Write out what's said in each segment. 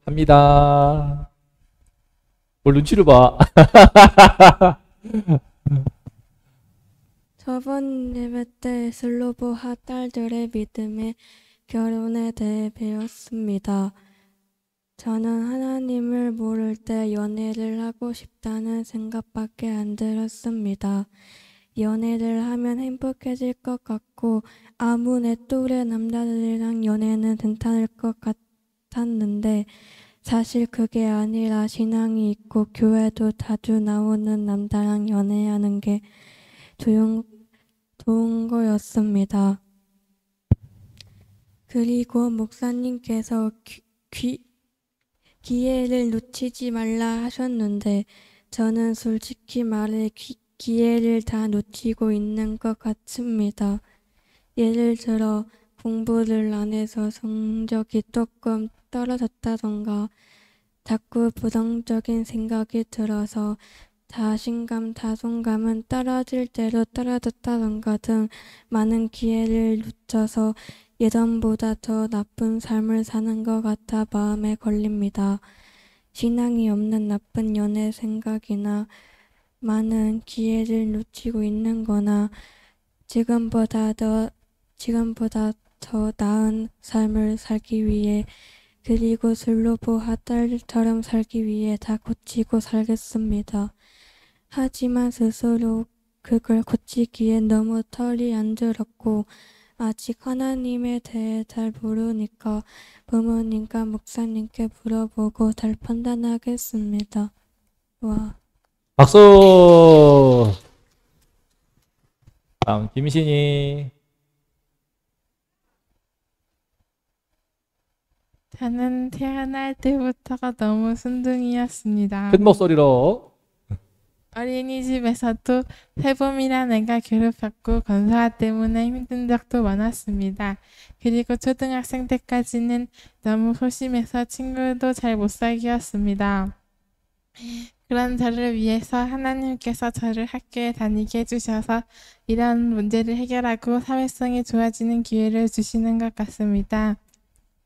합니다. 뭘 눈치를 봐. 저번 예배 때 슬로보하 딸들의 믿음의 결혼에 대해 배웠습니다. 저는 하나님을 모를 때 연애를 하고 싶다는 생각밖에 안 들었습니다. 연애를 하면 행복해질 것 같고 아무 내 또래 남자들이랑 연애는 괜찮을 것 같았는데 사실 그게 아니라 신앙이 있고 교회도 자주 나오는 남자랑 연애하는 게 좋은 거였습니다. 그리고 목사님께서 기회를 놓치지 말라 하셨는데 저는 솔직히 말해 기회를 다 놓치고 있는 것 같습니다. 예를 들어 공부를 안 해서 성적이 조금 떨어졌다던가 자꾸 부정적인 생각이 들어서 자신감, 자존감은 떨어질 대로 떨어졌다던가 등 많은 기회를 놓쳐서 예전보다 더 나쁜 삶을 사는 것 같아 마음에 걸립니다. 신앙이 없는 나쁜 연애 생각이나 많은 기회를 놓치고 있는 거나 지금보다 더 나은 삶을 살기 위해 그리고 슬로보하 딸처럼 살기 위해 다 고치고 살겠습니다. 하지만 스스로 그걸 고치기엔 너무 털이 안 들었고 아직 하나님에 대해 잘 모르니까 부모님과 목사님께 물어보고 잘 판단하겠습니다. 와. 박수! 다음, 김신이. 저는 태어날 때부터가 너무 순둥이였습니다. 큰 목소리로. 어린이집에서도 태범이란 애가 괴롭혔고 건사화 때문에 힘든 적도 많았습니다. 그리고 초등학생 때까지는 너무 소심해서 친구도 잘 못 사귀었습니다. 그런 저를 위해서 하나님께서 저를 학교에 다니게 해주셔서 이런 문제를 해결하고 사회성이 좋아지는 기회를 주시는 것 같습니다.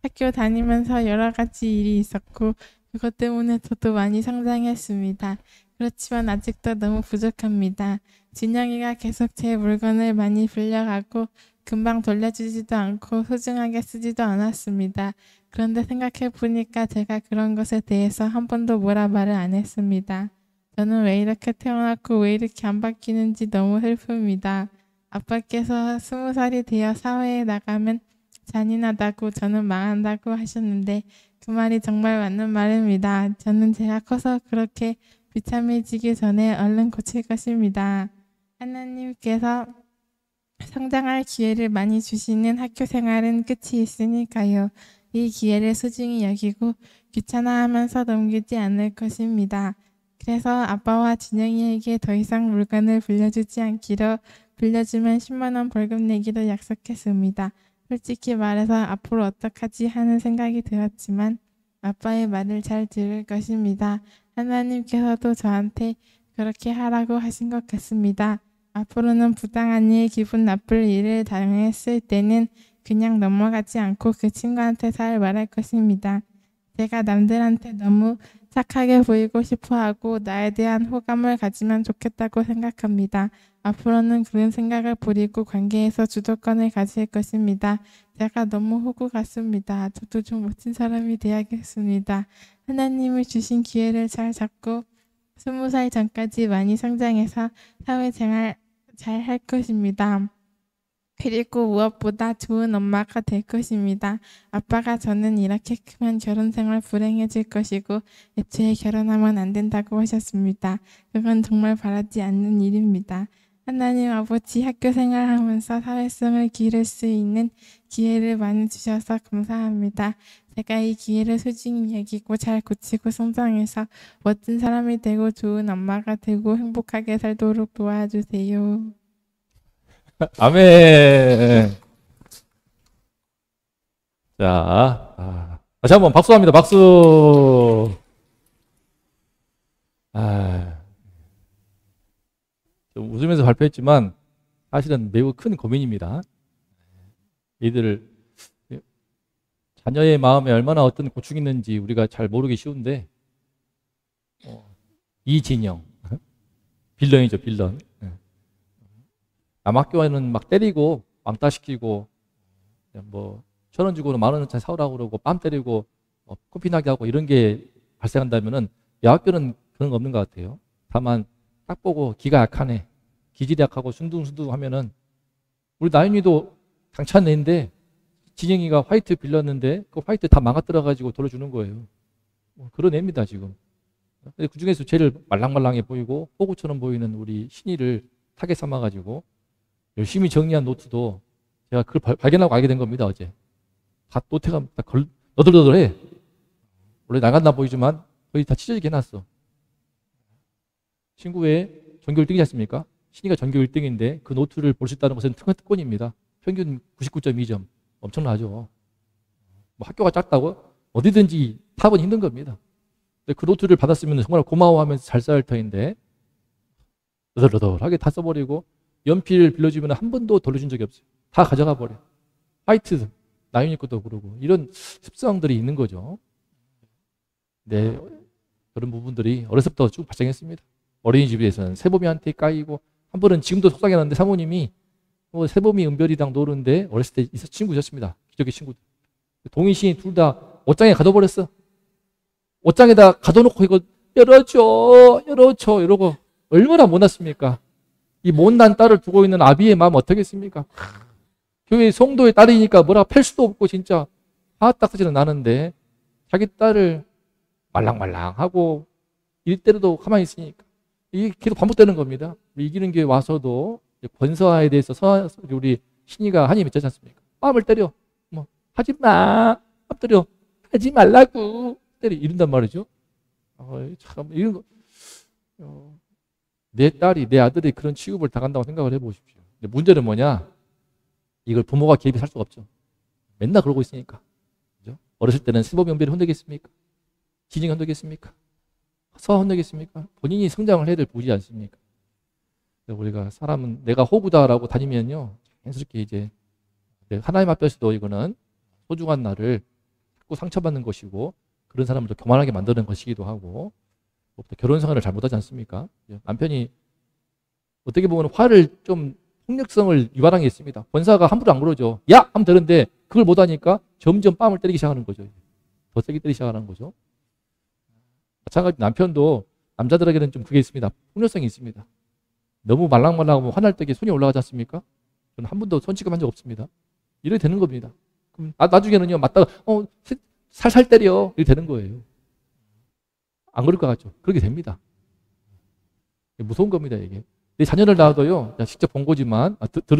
학교 다니면서 여러 가지 일이 있었고 그것 때문에 저도 많이 성장했습니다. 그렇지만 아직도 너무 부족합니다. 진영이가 계속 제 물건을 많이 빌려가고 금방 돌려주지도 않고 소중하게 쓰지도 않았습니다. 그런데 생각해 보니까 제가 그런 것에 대해서 한 번도 뭐라 말을 안 했습니다. 저는 왜 이렇게 태어났고 왜 이렇게 안 바뀌는지 너무 슬픕니다. 아빠께서 20살이 되어 사회에 나가면 잔인하다고 저는 망한다고 하셨는데 그 말이 정말 맞는 말입니다. 저는 제가 커서 그렇게 비참해지기 전에 얼른 고칠 것입니다. 하나님께서 성장할 기회를 많이 주시는 학교 생활은 끝이 있으니까요. 이 기회를 소중히 여기고 귀찮아하면서 넘기지 않을 것입니다. 그래서 아빠와 진영이에게 더 이상 물건을 빌려주지 않기로 빌려주면 10만 원 벌금 내기로 약속했습니다. 솔직히 말해서 앞으로 어떡하지 하는 생각이 들었지만 아빠의 말을 잘 들을 것입니다. 하나님께서도 저한테 그렇게 하라고 하신 것 같습니다. 앞으로는 부당한 일, 기분 나쁠 일을 당했을 때는 그냥 넘어가지 않고 그 친구한테 잘 말할 것입니다. 제가 남들한테 너무 착하게 보이고 싶어하고 나에 대한 호감을 가지면 좋겠다고 생각합니다. 앞으로는 그런 생각을 버리고 관계에서 주도권을 가질 것입니다. 제가 너무 호구 같습니다. 저도 좀 멋진 사람이 되야겠습니다. 하나님이 주신 기회를 잘 잡고 20살 전까지 많이 성장해서 사회생활 잘 할 것입니다. 그리고 무엇보다 좋은 엄마가 될 것입니다. 아빠가 저는 이렇게 크면 결혼생활 불행해질 것이고 애초에 결혼하면 안 된다고 하셨습니다. 그건 정말 바라지 않는 일입니다. 하나님 아버지 학교 생활하면서 사회성을 기를 수 있는 기회를 많이 주셔서 감사합니다. 제가 이 기회를 소중히 여기고 잘 고치고 성장해서 멋진 사람이 되고 좋은 엄마가 되고 행복하게 살도록 도와주세요. 아멘. 자, 다시 한번 박수합니다. 박수. 좀 웃으면서 발표했지만 사실은 매우 큰 고민입니다. 이들을 자녀의 마음에 얼마나 어떤 고충이 있는지 우리가 잘 모르기 쉬운데 이진영 빌런이죠, 빌런. 남학교에는 막 때리고 왕따시키고 뭐 1,000원 주고는 10,000원짜리 사오라고 그러고 뺨 때리고 코피 나게 하고 이런 게 발생한다면은 여학교는 그런 거 없는 것 같아요. 다만 딱 보고 기가 약하네, 기질이 약하고 순둥순둥 하면은 우리 나윤이도 당찬 애인데 진영이가 화이트 빌렸는데 그 화이트 다 망가뜨려가지고 돌려주는 거예요. 그런 애입니다 지금. 근데 그 중에서 제일 말랑말랑해 보이고 호구처럼 보이는 우리 신이를 타겟 삼아가지고 열심히 정리한 노트도 제가 그걸 발견하고 알게 된 겁니다 어제. 다 노트가 다 너덜너덜해. 원래 나갔나 보이지만 거의 다 찢어지게 해놨어. 친구의 전교 1등이지 않습니까? 신이가 전교 1등인데 그 노트를 볼 수 있다는 것은 특권입니다. 평균 99.2점. 엄청나죠. 뭐 학교가 작다고 어디든지 탑은 힘든 겁니다. 근데 그 노트를 받았으면 정말 고마워하면서 잘 써야 할 터인데 너덜너덜하게 다 써버리고 연필 빌려주면 한 번도 돌려준 적이 없어요. 다 가져가 버려. 화이트 나윤이 것도 그러고 이런 습성들이 있는 거죠. 네, 그런 부분들이 어려서부터 쭉 발생했습니다. 어린이집에서는 세범이한테 까이고 한 번은 지금도 속상해하는데 사모님이 세범이 은별이랑 노는데 어렸을 때 있었 친구셨습니다. 기적의 친구들. 동희 둘 다 옷장에 가둬버렸어. 옷장에다 가둬놓고 이거 열어줘 이러고 얼마나 못났습니까? 이 못난 딸을 두고 있는 아비의 마음 어떻겠습니까? 교회 성도의 딸이니까 뭐라 팰 수도 없고 진짜 화딱지는 나는데 자기 딸을 말랑말랑하고 일 때려도 가만히 있으니까 이게 계속 반복되는 겁니다. 이기는 교회 와서도 권서아에 대해서 우리 신이가 한이 맺지 않습니까? 뺨을 때려. 뭐 하지 마. 뺨 때려. 하지 말라고. 때려. 이런단 말이죠. 참 이런 거. 내 딸이 내 아들이 그런 취급을 당한다고 생각을 해보십시오. 근데 문제는 뭐냐? 이걸 부모가 개입이 할 수가 없죠. 맨날 그러고 있으니까. 그죠? 어렸을 때는 세범이 은별이 혼내겠습니까? 진영이 혼내겠습니까? 서 혼내겠습니까? 본인이 성장을 해야 될 부지 않습니까? 우리가 사람은 내가 호구다라고 다니면요 자연스럽게 이제 하나님 앞에서도 이거는 소중한 나를 자꾸 상처받는 것이고 그런 사람을 더 교만하게 만드는 것이기도 하고 결혼 생활을 잘못하지 않습니까? 남편이 어떻게 보면 화를 좀 폭력성을 유발한 게 있습니다. 권사가 함부로 안 그러죠. 야! 하면 되는데 그걸 못하니까 점점 뺨을 때리기 시작하는 거죠. 더 세게 때리기 시작하는 거죠. 마찬가지로 남편도 남자들에게는 좀 그게 있습니다. 폭력성이 있습니다. 너무 말랑말랑하고 화날 때 손이 올라가지 않습니까? 저는 한 번도 손찌검한 적 없습니다. 이렇게 되는 겁니다. 그럼 나중에는요 맞다가 살살 때려 이렇게 되는 거예요. 안 그럴 것 같죠? 그렇게 됩니다. 무서운 겁니다 이게. 내 자녀를 낳아도요 직접 본 거지만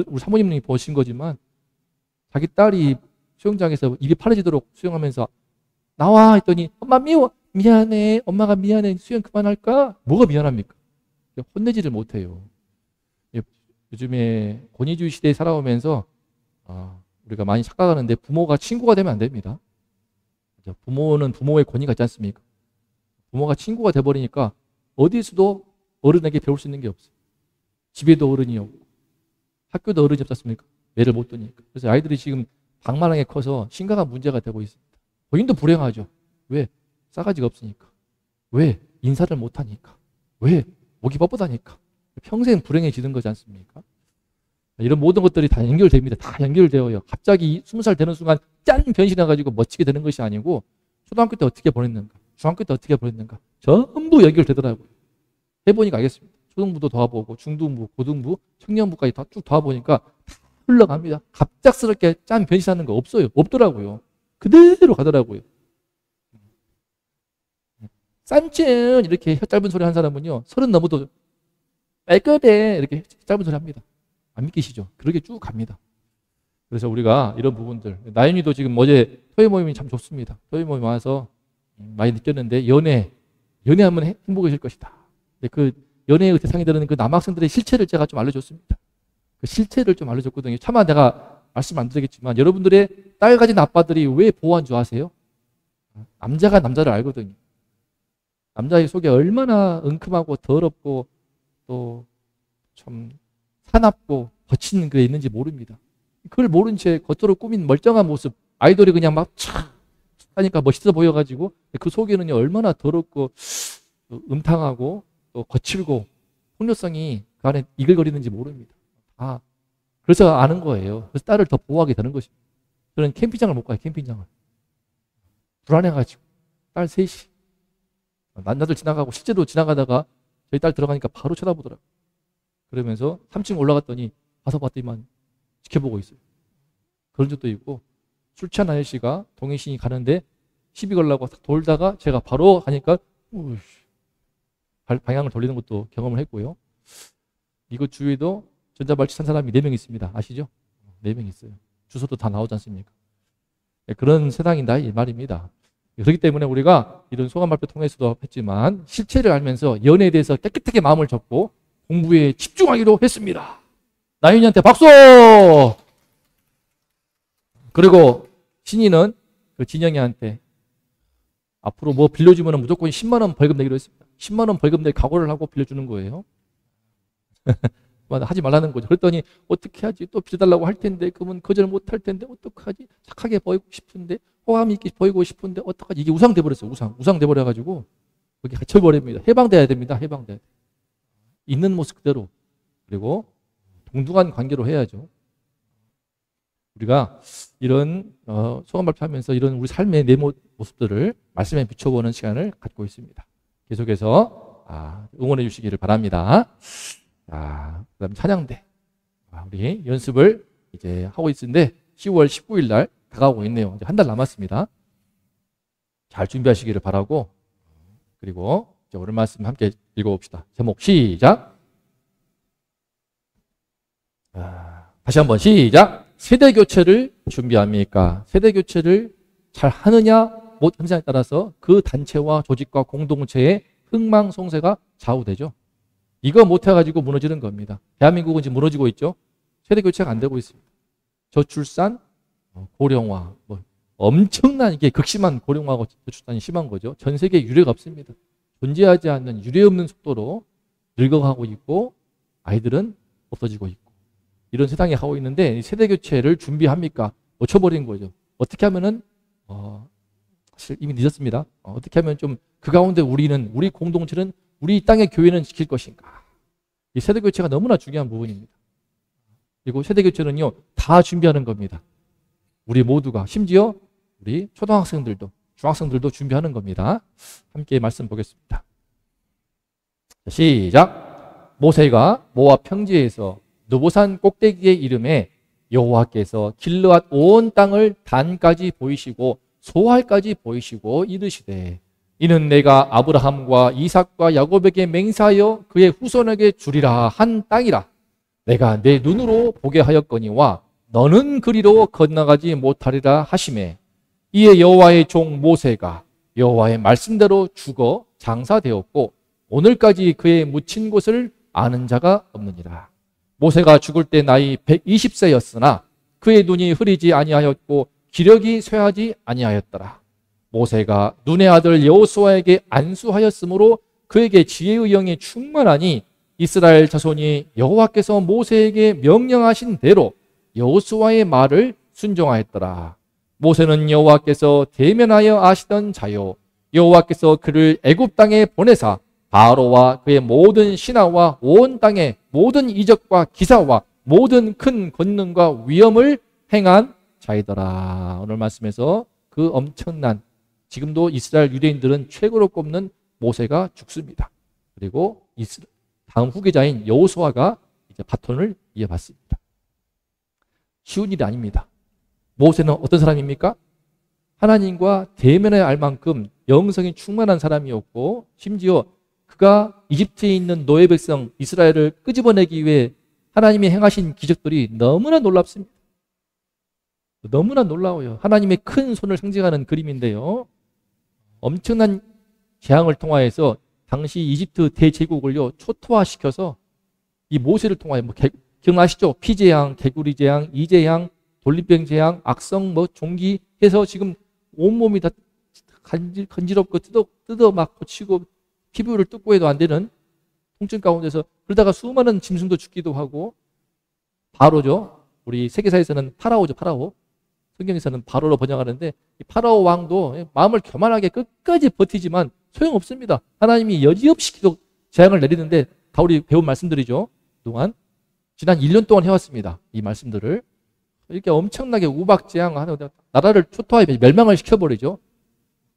우리 사모님이 보신 거지만 자기 딸이 수영장에서 입이 파래지도록 수영하면서 나와 했더니 엄마 미안해 엄마가 미안해 수영 그만할까? 뭐가 미안합니까? 혼내지를 못해요. 요즘에 권위주의 시대에 살아오면서 우리가 많이 착각하는데 부모가 친구가 되면 안 됩니다. 부모는 부모의 권위가 있지 않습니까? 부모가 친구가 돼버리니까 어디서도 어른에게 배울 수 있는 게 없어요. 집에도 어른이 없고 학교도 어른이 없지 않습니까? 매를 못 두니까. 그래서 아이들이 지금 방만하게 커서 심각한 문제가 되고 있습니다. 본인도 불행하죠. 왜? 싸가지가 없으니까. 왜? 인사를 못하니까. 왜? 목이 뻣뻣하니까. 평생 불행해지는 거지 않습니까? 이런 모든 것들이 다 연결됩니다. 다 연결되어요. 갑자기 20살 되는 순간 짠 변신해가지고 멋지게 되는 것이 아니고 초등학교 때 어떻게 보냈는가, 중학교 때 어떻게 보냈는가 전부 연결되더라고요. 해보니까 알겠습니다. 초등부도 도와보고 중등부, 고등부, 청년부까지 다 쭉 도와보니까 다 흘러갑니다. 갑작스럽게 짠 변신하는 거 없어요. 없더라고요. 그대로 가더라고요. 싼쭌 이렇게 혀 짧은 소리 한 사람은요 30 넘어도 왜 그래 이렇게 짧은 소리 합니다. 안 믿기시죠? 그렇게 쭉 갑니다. 그래서 우리가 이런 부분들 나윤이도 지금 어제 토요 모임이 참 좋습니다. 토요 모임 와서 많이 느꼈는데 연애하면 행복해질 것이다. 근데 그 연애의 대상이 되는 그 남학생들의 실체를 제가 좀 알려줬습니다. 그 실체를 좀 알려줬거든요. 차마 내가 말씀 안 드리겠지만 여러분들의 딸 가진 아빠들이 왜 보호한 줄 아세요? 남자가 남자를 알거든요. 남자의 속에 얼마나 은큼하고 더럽고 또 참 사납고 거친 게 있는지 모릅니다. 그걸 모른 채 겉으로 꾸민 멀쩡한 모습 아이돌이 그냥 막 촥 하니까 멋있어 보여가지고 그 속에는요 얼마나 더럽고 음탕하고 또 거칠고 폭력성이 그 안에 이글거리는지 모릅니다. 그래서 아는 거예요. 그래서 딸을 더 보호하게 되는 것입니다. 저는 캠핑장을 못 가요. 캠핑장을. 불안해가지고 딸 셋이 남자들 지나가고 실제로 지나가다가 저희 딸 들어가니까 바로 쳐다보더라고요. 그러면서 3층 올라갔더니 가서 봤더니만 지켜보고 있어요. 그런 적도 있고 술 취한 아저씨가 동행신이 가는데 시비 걸라고 돌다가 제가 바로 가니까 방향을 돌리는 것도 경험을 했고요. 이곳 주위도 전자발찌 찬 사람이 4명 있습니다. 아시죠? 4명 있어요. 주소도 다 나오지 않습니까? 그런 세상이다 이 말입니다. 그렇기 때문에 우리가 이런 소감 발표 통해서도 했지만 실체를 알면서 연애에 대해서 깨끗하게 마음을 접고 공부에 집중하기로 했습니다. 나윤이한테 박수! 그리고 신이는 그 진영이한테 앞으로 뭐 빌려주면 무조건 10만 원 벌금 내기로 했습니다. 10만 원 벌금 낼 각오를 하고 빌려주는 거예요. 하지 말라는 거죠. 그랬더니 어떻게 하지? 또 빌려달라고 할 텐데 그러면 거절 못 할 텐데 어떡하지? 착하게 보이고 싶은데 호감 있게 보이고 싶은데 어떡하지? 이게 우상 돼버렸어요. 우상 돼버려가지고 거기 갇혀버립니다. 해방돼야 됩니다. 해방돼야 돼. 있는 모습 그대로 그리고 동등한 관계로 해야죠. 우리가 이런 소감 발표하면서 이런 우리 삶의 내 모습들을 말씀에 비춰보는 시간을 갖고 있습니다. 계속해서 응원해 주시기를 바랍니다. 그다음 찬양대 우리 연습을 이제 하고 있는데 10월 19일 날 다가오고 있네요. 이제 한 달 남았습니다. 잘 준비하시기를 바라고 그리고 이제 오늘 말씀 함께 읽어봅시다. 제목 시작. 다시 한번 시작. 세대 교체를 준비합니까? 세대 교체를 잘 하느냐 못 하느냐에 따라서 그 단체와 조직과 공동체의 흥망성쇠가 좌우되죠. 이거 못해가지고 무너지는 겁니다. 대한민국은 지금 무너지고 있죠. 세대 교체가 안 되고 있습니다. 저출산, 고령화, 엄청난 이게 극심한 고령화하고 저출산이 심한 거죠. 전 세계에 유례가 없습니다. 존재하지 않는 유례 없는 속도로 늙어가고 있고 아이들은 없어지고 있고 이런 세상에 가고 있는데 세대 교체를 준비합니까? 놓쳐버린 거죠. 어떻게 하면은 사실 이미 늦었습니다. 어떻게 하면 좀 그 가운데 우리 공동체는 우리 땅의 교회는 지킬 것인가? 이 세대 교체가 너무나 중요한 부분입니다. 그리고 세대 교체는요 다 준비하는 겁니다. 우리 모두가 심지어 우리 초등학생들도 중학생들도 준비하는 겁니다. 함께 말씀 보겠습니다. 시작. 모세가 모압 평지에서 느보산 꼭대기에 이름에 여호와께서 길르앗 온 땅을 단까지 보이시고 소할까지 보이시고 이르시되 이는 내가 아브라함과 이삭과 야곱에게 맹세하여 그의 후손에게 주리라 한 땅이라. 내가 내 눈으로 보게 하였거니와 너는 그리로 건너가지 못하리라 하시매 이에 여호와의 종 모세가 여호와의 말씀대로 죽어 장사되었고 오늘까지 그의 묻힌 곳을 아는 자가 없느니라. 모세가 죽을 때 나이 120세였으나 그의 눈이 흐리지 아니하였고 기력이 쇠하지 아니하였더라. 모세가 눈의 아들 여호수아에게 안수하였으므로 그에게 지혜의 영이 충만하니 이스라엘 자손이 여호와께서 모세에게 명령하신 대로 여호수아의 말을 순종하였더라. 모세는 여호와께서 대면하여 아시던 자요 여호와께서 그를 애굽 땅에 보내사 바로와 그의 모든 신하와 온 땅의 모든 이적과 기사와 모든 큰 권능과 위엄을 행한 자이더라. 오늘 말씀에서 그 엄청난 지금도 이스라엘 유대인들은 최고로 꼽는 모세가 죽습니다. 그리고 다음 후계자인 여호수아가 이제 바톤을 이어받습니다. 쉬운 일이 아닙니다. 모세는 어떤 사람입니까? 하나님과 대면에 알 만큼 영성이 충만한 사람이었고 심지어 그가 이집트에 있는 노예 백성 이스라엘을 끄집어내기 위해 하나님이 행하신 기적들이 너무나 놀랍습니다. 너무나 놀라워요. 하나님의 큰 손을 상징하는 그림인데요. 엄청난 재앙을 통하여서 당시 이집트 대제국을요 초토화시켜서 이 모세를 통하여 기억나시죠? 피재앙, 개구리 재앙, 이재앙, 돌림병 재앙, 악성 종기 해서 지금 온몸이 다 간지럽고 뜯어 막 고치고 피부를 뜯고 해도 안 되는 통증 가운데서 그러다가 수많은 짐승도 죽기도 하고 바로죠. 우리 세계사에서는 파라오죠. 파라오. 성경에서는 바로로 번역하는데 이 파라오 왕도 마음을 교만하게 끝까지 버티지만 소용없습니다. 하나님이 여지없이 계속 재앙을 내리는데 다 우리 배운 말씀들이죠. 그동안 지난 1년 동안 해왔습니다. 이 말씀들을 이렇게 엄청나게 우박재앙하는 나라를 초토화해 멸망을 시켜버리죠.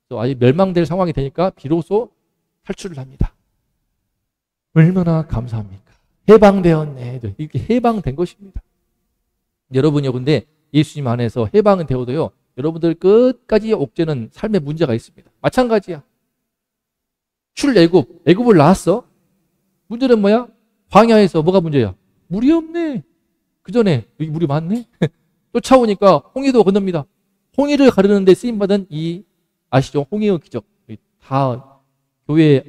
또 아예 멸망될 상황이 되니까 비로소 탈출을 합니다. 얼마나 감사합니까? 해방되었네. 이렇게 해방된 것입니다. 여러분요, 근데 예수님 안에서 해방은 되어도요, 여러분들 끝까지 옥죄는 삶의 문제가 있습니다. 마찬가지야. 출애굽, 애굽을 나왔어. 문제는 뭐야? 광야에서 뭐가 문제야? 물이 없네. 그 전에 여기 물이 많네. 쫓아오니까 홍해도 건넙니다. 홍해를 가르는데 쓰임받은 이 아시죠? 홍해의 기적. 다 교회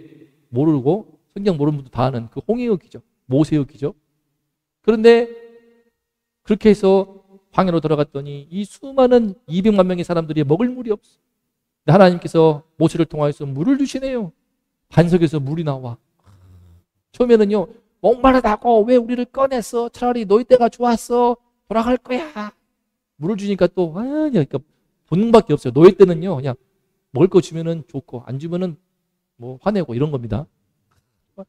모르고 성경 모르는 분도 다 아는 그 홍해의 기적, 모세의 기적. 그런데 그렇게 해서 광야로 들어갔더니 이 수많은 200만 명의 사람들이 먹을 물이 없어. 근데 하나님께서 모세를 통하여서 물을 주시네요. 반석에서 물이 나와. 처음에는요, 목마르다고 왜 우리를 꺼냈어? 차라리 너희 때가 좋았어. 돌아갈 거야. 물을 주니까 또 그러니까 본능밖에 없어요. 너희 때는요, 그냥 먹을 거 주면은 좋고 안 주면은 뭐 화내고 이런 겁니다.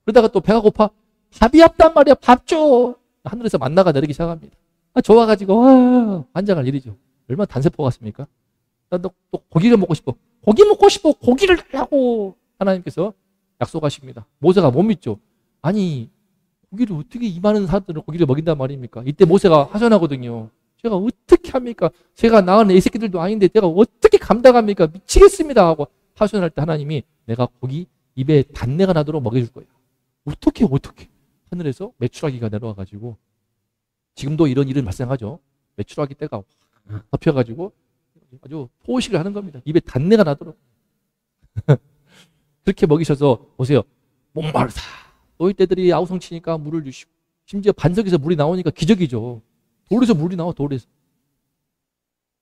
그러다가 또 배가 고파. 밥이 없단 말이야. 밥 줘. 하늘에서 만나가 내리기 시작합니다. 좋아가지고 환장할 일이죠. 얼마나 단세포 같습니까? 또 고기를 먹고 싶어. 고기 먹고 싶어. 고기를 달라고 하나님께서 약속하십니다. 모세가 못 믿죠. 아니 고기를 어떻게 이 많은 사람들은 고기를 먹인단 말입니까? 이때 모세가 하소연하거든요. 제가 어떻게 합니까? 제가 낳은 애 새끼들도 아닌데 제가 어떻게 감당합니까? 미치겠습니다 하고 하소연할 때 하나님이 내가 고기 입에 단내가 나도록 먹여줄 거야. 어떻게 하늘에서 메추라기가 내려와가지고 지금도 이런 일은 발생하죠. 메추라기 때가 덮여가지고 아주 포식을 하는 겁니다. 입에 단내가 나도록. 그렇게 먹이셔서 보세요. 목마르다. 너희 때들이 아우성치니까 물을 주시고 심지어 반석에서 물이 나오니까 기적이죠. 돌에서 물이 나와. 돌에서.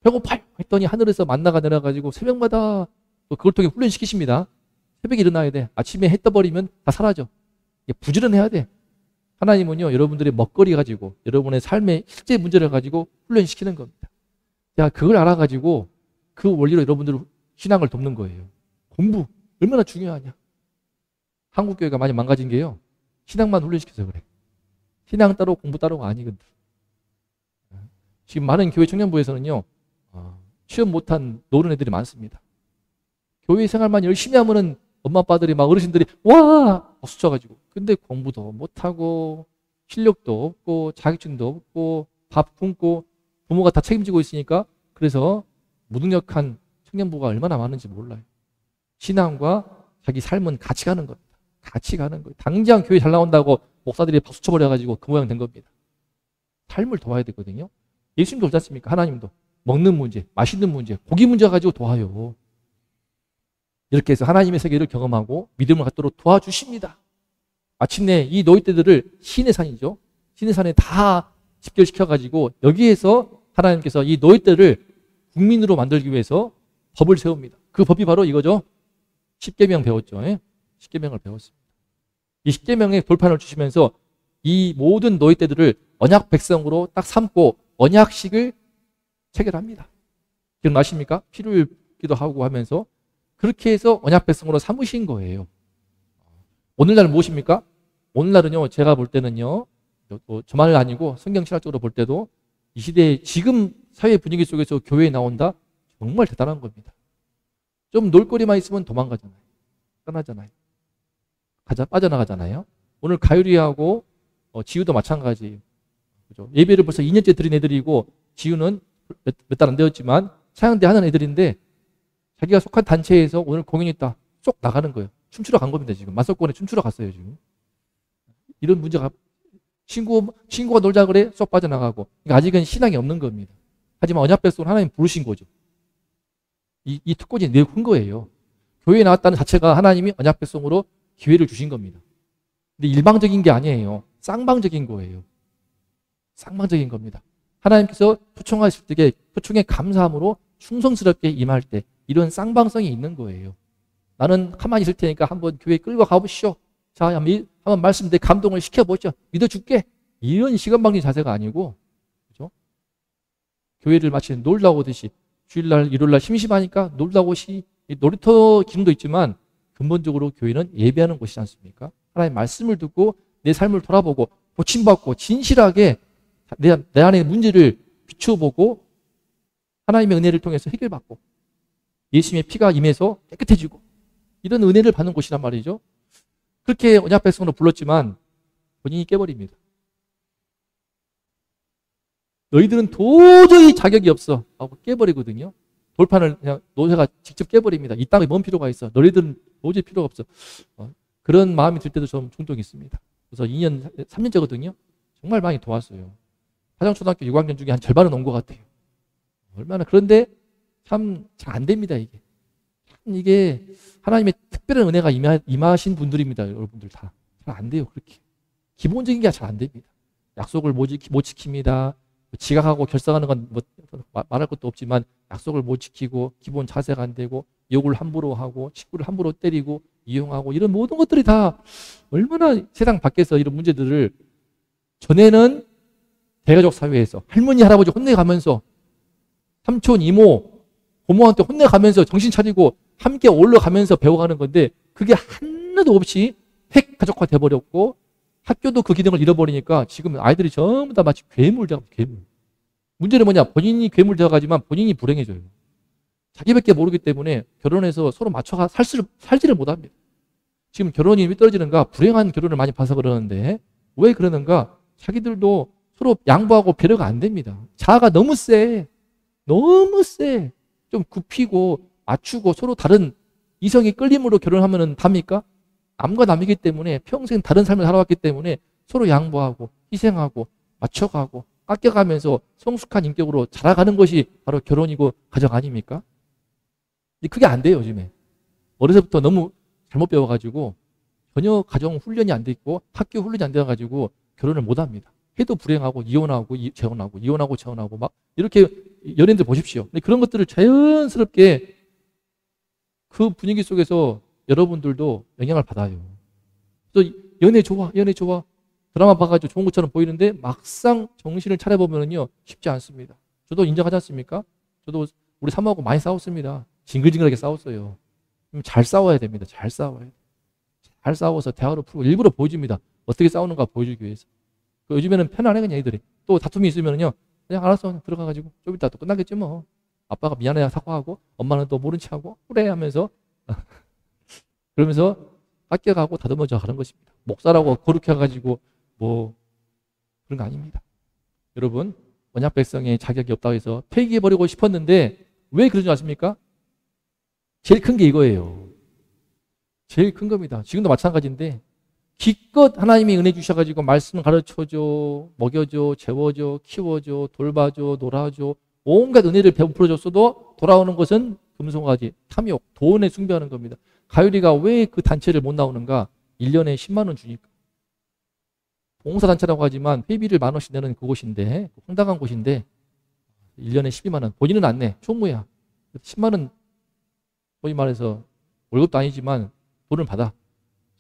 배고파요 했더니 하늘에서 만나가 내려가지고 새벽마다 또 그걸 통해 훈련시키십니다. 새벽에 일어나야 돼. 아침에 해 떠버리면 다 사라져. 부지런해야 돼. 하나님은요, 여러분들의 먹거리 가지고 여러분의 삶의 실제 문제를 가지고 훈련시키는 겁니다. 자, 그걸 알아가지고 그 원리로 여러분들 신앙을 돕는 거예요. 공부 얼마나 중요하냐. 한국 교회가 많이 망가진 게요, 신앙만 훈련시켜서 그래. 신앙 따로 공부 따로가 아니거든. 지금 많은 교회 청년부에서는요, 취업 못한 노는 애들이 많습니다. 교회 생활만 열심히 하면은 엄마 아빠들이 막 어르신들이 와 박수 쳐가지고, 근데 공부도 못하고 실력도 없고 자격증도 없고 밥 굶고 부모가 다 책임지고 있으니까, 그래서 무능력한 청년부가 얼마나 많은지 몰라요. 신앙과 자기 삶은 같이 가는 겁니다. 같이 가는 거예요. 당장 교회 잘 나온다고 목사들이 박수 쳐버려가지고 그 모양 된 겁니다. 삶을 도와야 되거든요. 예수님도 그렇지 않습니까? 하나님도 먹는 문제, 마시는 문제, 고기 문제 가지고 도와요. 이렇게 해서 하나님의 세계를 경험하고 믿음을 갖도록 도와주십니다. 마침내 이 노예떼들을 신의 산이죠. 신의 산에 다 집결시켜가지고 여기에서 하나님께서 이 노예떼를 국민으로 만들기 위해서 법을 세웁니다. 그 법이 바로 이거죠. 십계명 배웠죠. 십계명을 배웠습니다. 이 십계명의 돌판을 주시면서 이 모든 노예떼들을 언약 백성으로 딱 삼고 언약식을 체결합니다. 기억나십니까? 피를 기도하고 하면서 그렇게 해서 언약 백성으로 삼으신 거예요. 오늘날은 무엇입니까? 오늘날은요, 제가 볼 때는요, 저만을 아니고 성경 신학적으로 볼 때도 이 시대의 지금 사회 분위기 속에서 교회에 나온다? 정말 대단한 겁니다. 좀 놀거리만 있으면 도망가잖아요. 떠나잖아요. 빠져나가잖아요. 오늘 가율이하고 지우도 마찬가지예요. 그죠? 예배를 벌써 2년째 드린 애들이고 지우는 몇 달 안 되었지만 차양대 하는 애들인데 자기가 속한 단체에서 오늘 공연이 있다. 쏙 나가는 거예요. 춤추러 간 겁니다. 지금 만석권에 춤추러 갔어요. 지금 이런 문제가, 친구가 놀자 그래 쏙 빠져나가고. 그러니까 아직은 신앙이 없는 겁니다. 하지만 언약 백성으로 하나님 부르신 거죠. 이 특권이 늘 큰 거예요. 교회에 나왔다는 자체가 하나님이 언약 백성으로 기회를 주신 겁니다. 근데 일방적인 게 아니에요. 쌍방적인 거예요. 쌍방적인 겁니다. 하나님께서 초청하실 때 초청에 감사함으로 충성스럽게 임할 때 이런 쌍방성이 있는 거예요. 나는 가만히 있을 테니까 한번 교회 끌고 가보시오. 자, 한번 말씀 내 감동을 시켜보죠. 믿어줄게. 이런 시건방진 자세가 아니고, 그죠? 교회를 마치 놀다 오듯이 주일날, 일요일날 심심하니까 놀다 오시 놀이터 기능도 있지만 근본적으로 교회는 예배하는 곳이지 않습니까? 하나님의 말씀을 듣고 내 삶을 돌아보고 고침받고 진실하게 내 안의 문제를 비추어보고 하나님의 은혜를 통해서 해결받고 예수님의 피가 임해서 깨끗해지고 이런 은혜를 받는 곳이란 말이죠. 그렇게 언약 백성으로 불렀지만 본인이 깨버립니다. 너희들은 도저히 자격이 없어 하고 깨버리거든요. 돌판을 그냥 노새가 직접 깨버립니다. 이 땅에 뭔 필요가 있어. 너희들은 도저히 필요가 없어. 그런 마음이 들 때도 좀 종종 있습니다. 그래서 2년, 3년째거든요. 정말 많이 도왔어요. 화정초등학교 6학년 중에 한 절반은 온 것 같아요. 얼마나. 그런데 참 잘 안 됩니다, 이게. 이게 하나님의 특별한 은혜가 임하신 분들입니다, 여러분들 다. 잘 안 돼요, 그렇게. 기본적인 게 잘 안 됩니다. 약속을 못 지킵니다. 지각하고 결석하는 건 뭐 말할 것도 없지만 약속을 못 지키고 기본 자세가 안 되고 욕을 함부로 하고 친구를 함부로 때리고 이용하고 이런 모든 것들이 다 얼마나 세상 밖에서 이런 문제들을 전에는 대가족 사회에서 할머니 할아버지 혼내가면서 삼촌 이모 고모한테 혼내가면서 정신 차리고 함께 올라가면서 배워가는 건데 그게 하나도 없이 획 가족화 돼버렸고 학교도 그 기능을 잃어버리니까 지금 아이들이 전부 다 마치 괴물 되고 괴물. 문제는 뭐냐? 본인이 괴물 되어가지만 본인이 불행해져요. 자기밖에 모르기 때문에 결혼해서 서로 맞춰가 살지를 못합니다. 지금 결혼이 왜 떨어지는가? 불행한 결혼을 많이 봐서 그러는데 왜 그러는가? 자기들도 서로 양보하고 배려가 안 됩니다. 자아가 너무 세. 너무 세. 좀 굽히고 맞추고 서로 다른 이성이 끌림으로 결혼하면 답니까? 남과 남이기 때문에 평생 다른 삶을 살아왔기 때문에 서로 양보하고 희생하고 맞춰가고 아껴가면서 성숙한 인격으로 자라가는 것이 바로 결혼이고 가정 아닙니까? 근데 그게 안 돼요, 요즘에. 어려서부터 너무 잘못 배워가지고 전혀 가정 훈련이 안 돼 있고 학교 훈련이 안 돼가지고 결혼을 못 합니다. 해도 불행하고 이혼하고 재혼하고 이혼하고 재혼하고 막 이렇게 연예인들 보십시오. 근데 그런 것들을 자연스럽게 그 분위기 속에서 여러분들도 영향을 받아요. 그래서 연애 좋아, 연애 좋아. 드라마 봐가지고 좋은 것처럼 보이는데 막상 정신을 차려보면요 쉽지 않습니다. 저도 인정하지 않습니까? 저도 우리 사모하고 많이 싸웠습니다. 징글징글하게 싸웠어요. 잘 싸워야 됩니다. 잘 싸워야 돼요. 잘 싸워서 대화로 풀고 일부러 보여줍니다. 어떻게 싸우는가 보여주기 위해서. 요즘에는 편안해 그냥 애들이. 또 다툼이 있으면요 그냥 알았어 들어가가지고 좀 이따 또 끝나겠지 뭐. 아빠가 미안해 사과하고 엄마는 또 모른 척하고 그래 하면서 그러면서 아껴가고 다듬어져 가는 것입니다. 목사라고 거룩해 가지고 뭐 그런 거 아닙니다. 여러분 언약 백성의 자격이 없다고 해서 폐기해버리고 싶었는데 왜 그러지 않습니까? 제일 큰 게 이거예요. 제일 큰 겁니다. 지금도 마찬가지인데 기껏 하나님이 은혜 주셔가지고 말씀 가르쳐줘, 먹여줘, 재워줘, 키워줘, 돌봐줘, 놀아줘 온갖 은혜를 베풀어줬어도 돌아오는 것은 금송아지, 탐욕, 돈에 숭배하는 겁니다. 가율이가 왜 그 단체를 못 나오는가? 1년에 10만 원 주니까. 봉사단체라고 하지만 회비를 10,000원씩 내는 그곳인데 황당한 곳인데 1년에 12만 원. 본인은 안 내. 총무야. 10만 원 소위 말해서 월급도 아니지만 돈을 받아.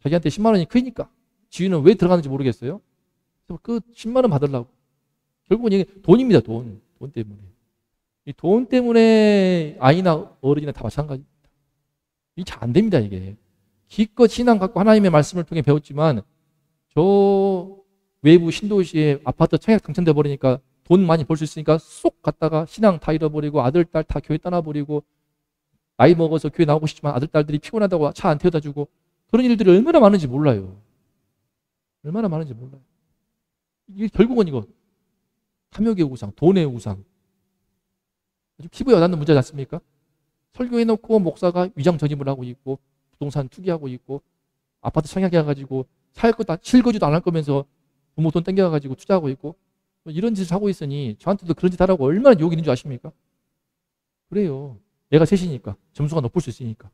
자기한테 10만 원이 크니까. 지위는 왜 들어가는지 모르겠어요. 그래서 그 10만 원 받으려고. 결국은 이게 돈입니다. 돈. 돈 때문에. 이 돈 때문에 아이나 어른이나 다 마찬가지입니다. 이게 잘 안 됩니다. 이게. 기껏 신앙 갖고 하나님의 말씀을 통해 배웠지만 저 외부 신도시에 아파트 청약 당첨돼 버리니까 돈 많이 벌 수 있으니까 쏙 갔다가 신앙 다 잃어버리고 아들, 딸 다 교회 떠나버리고 나이 먹어서 교회 나오고 싶지만 아들, 딸들이 피곤하다고 차 안 태워다 주고 그런 일들이 얼마나 많은지 몰라요. 얼마나 많은지 몰라요. 이게 결국은 이거 탐욕의 우상, 돈의 우상. 피부에 와닿는 문제지 않습니까? 설교해놓고 목사가 위장 전입을 하고 있고 부동산 투기하고 있고 아파트 청약해가지고 살 거 다 실거지도 안 할 거면서 부모 돈 땡겨가지고 투자하고 있고 이런 짓을 하고 있으니 저한테도 그런 짓 하라고 얼마나 욕이 있는 줄 아십니까? 그래요. 얘가 셋이니까 점수가 높을 수 있으니까.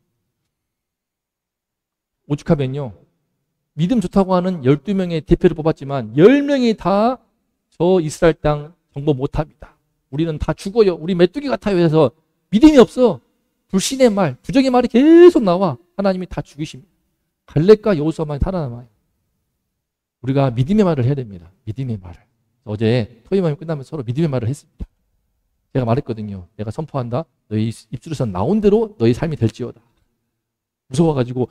오죽하면요 믿음 좋다고 하는 12명의 대표를 뽑았지만 10명이 다 저 이스라엘 땅 정보 못합니다. 우리는 다 죽어요. 우리 메뚜기 같아요 해서 믿음이 없어. 불신의 말, 부정의 말이 계속 나와. 하나님이 다 죽이십니다. 갈렙과 여호수아만 살아남아요. 우리가 믿음의 말을 해야 됩니다. 믿음의 말을. 어제 토요일 모임 끝나면 서로 믿음의 말을 했습니다. 제가 말했거든요. 내가 선포한다. 너희 입술에서 나온 대로 너희 삶이 될지어다. 무서워가지고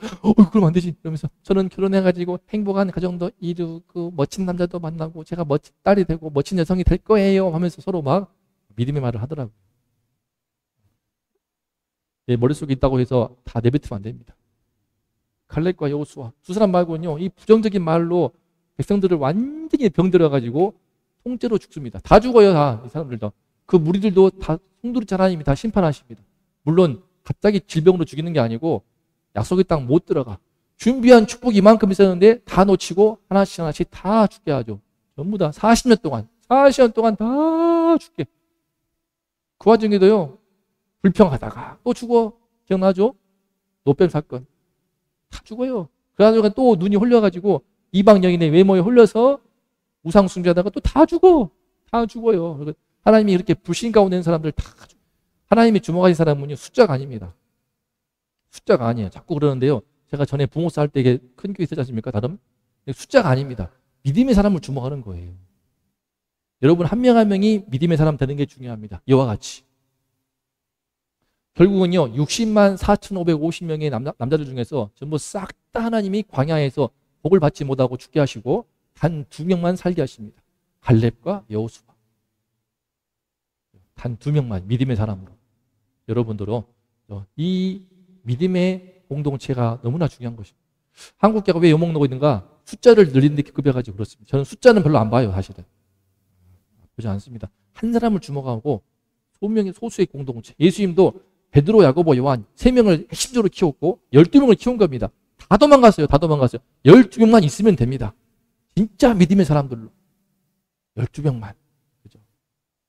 그러면 안 되지 이러면서 저는 결혼해가지고 행복한 가정도 이루고 멋진 남자도 만나고 제가 멋진 딸이 되고 멋진 여성이 될 거예요 하면서 서로 막 믿음의 말을 하더라고요. 내 머릿속에 있다고 해서 다 내뱉으면 안 됩니다. 갈렙과 여호수아 두 사람 말고는요, 이 부정적인 말로 백성들을 완전히 병들어가지고 통째로 죽습니다. 다 죽어요. 다 이 사람들도. 그 무리들도 다 송두리째 하나님이 다 심판하십니다. 물론 갑자기 질병으로 죽이는 게 아니고 약속의 땅 못 들어가. 준비한 축복이 이만큼 있었는데 다 놓치고 하나씩 하나씩 다 죽게 하죠. 전부 다 40년 동안 다 죽게. 그 와중에도요, 불평하다가 또 죽어. 기억나죠? 노뱀 사건. 다 죽어요. 그래가지고 또 눈이 홀려가지고 이방 여인의 외모에 홀려서 우상 숭배하다가 또 다 죽어. 다 죽어요. 하나님이 이렇게 불신 가운데 있는 사람들 다 죽어. 하나님이 주목하신 사람은요, 숫자가 아닙니다. 숫자가 아니에요. 자꾸 그러는데요. 제가 전에 부모사 할 때 이게 큰 교회 있었지 않습니까? 다른 숫자가 아닙니다. 믿음의 사람을 주목하는 거예요. 여러분 한 명 한 명이 믿음의 사람 되는 게 중요합니다. 이와 같이. 결국은요, 60만 4,550명의 남자들 중에서 전부 싹 다 하나님이 광야에서 복을 받지 못하고 죽게 하시고 단 2명만 살게 하십니다. 갈렙과 여호수아. 단 2명만 믿음의 사람으로. 여러분들은 이 믿음의 공동체가 너무나 중요한 것입니다. 한국교회가 왜 욕먹는 있는가? 숫자를 늘리는 데 급여가지고 그렇습니다. 저는 숫자는 별로 안 봐요, 사실은. 보지 않습니다. 한 사람을 주목하고 소수의 공동체. 예수님도 베드로, 야고보, 요한 3명을 핵심적으로 키웠고 12명을 키운 겁니다. 다 도망갔어요. 12명만 있으면 됩니다. 진짜 믿음의 사람들로. 12명만. 그죠?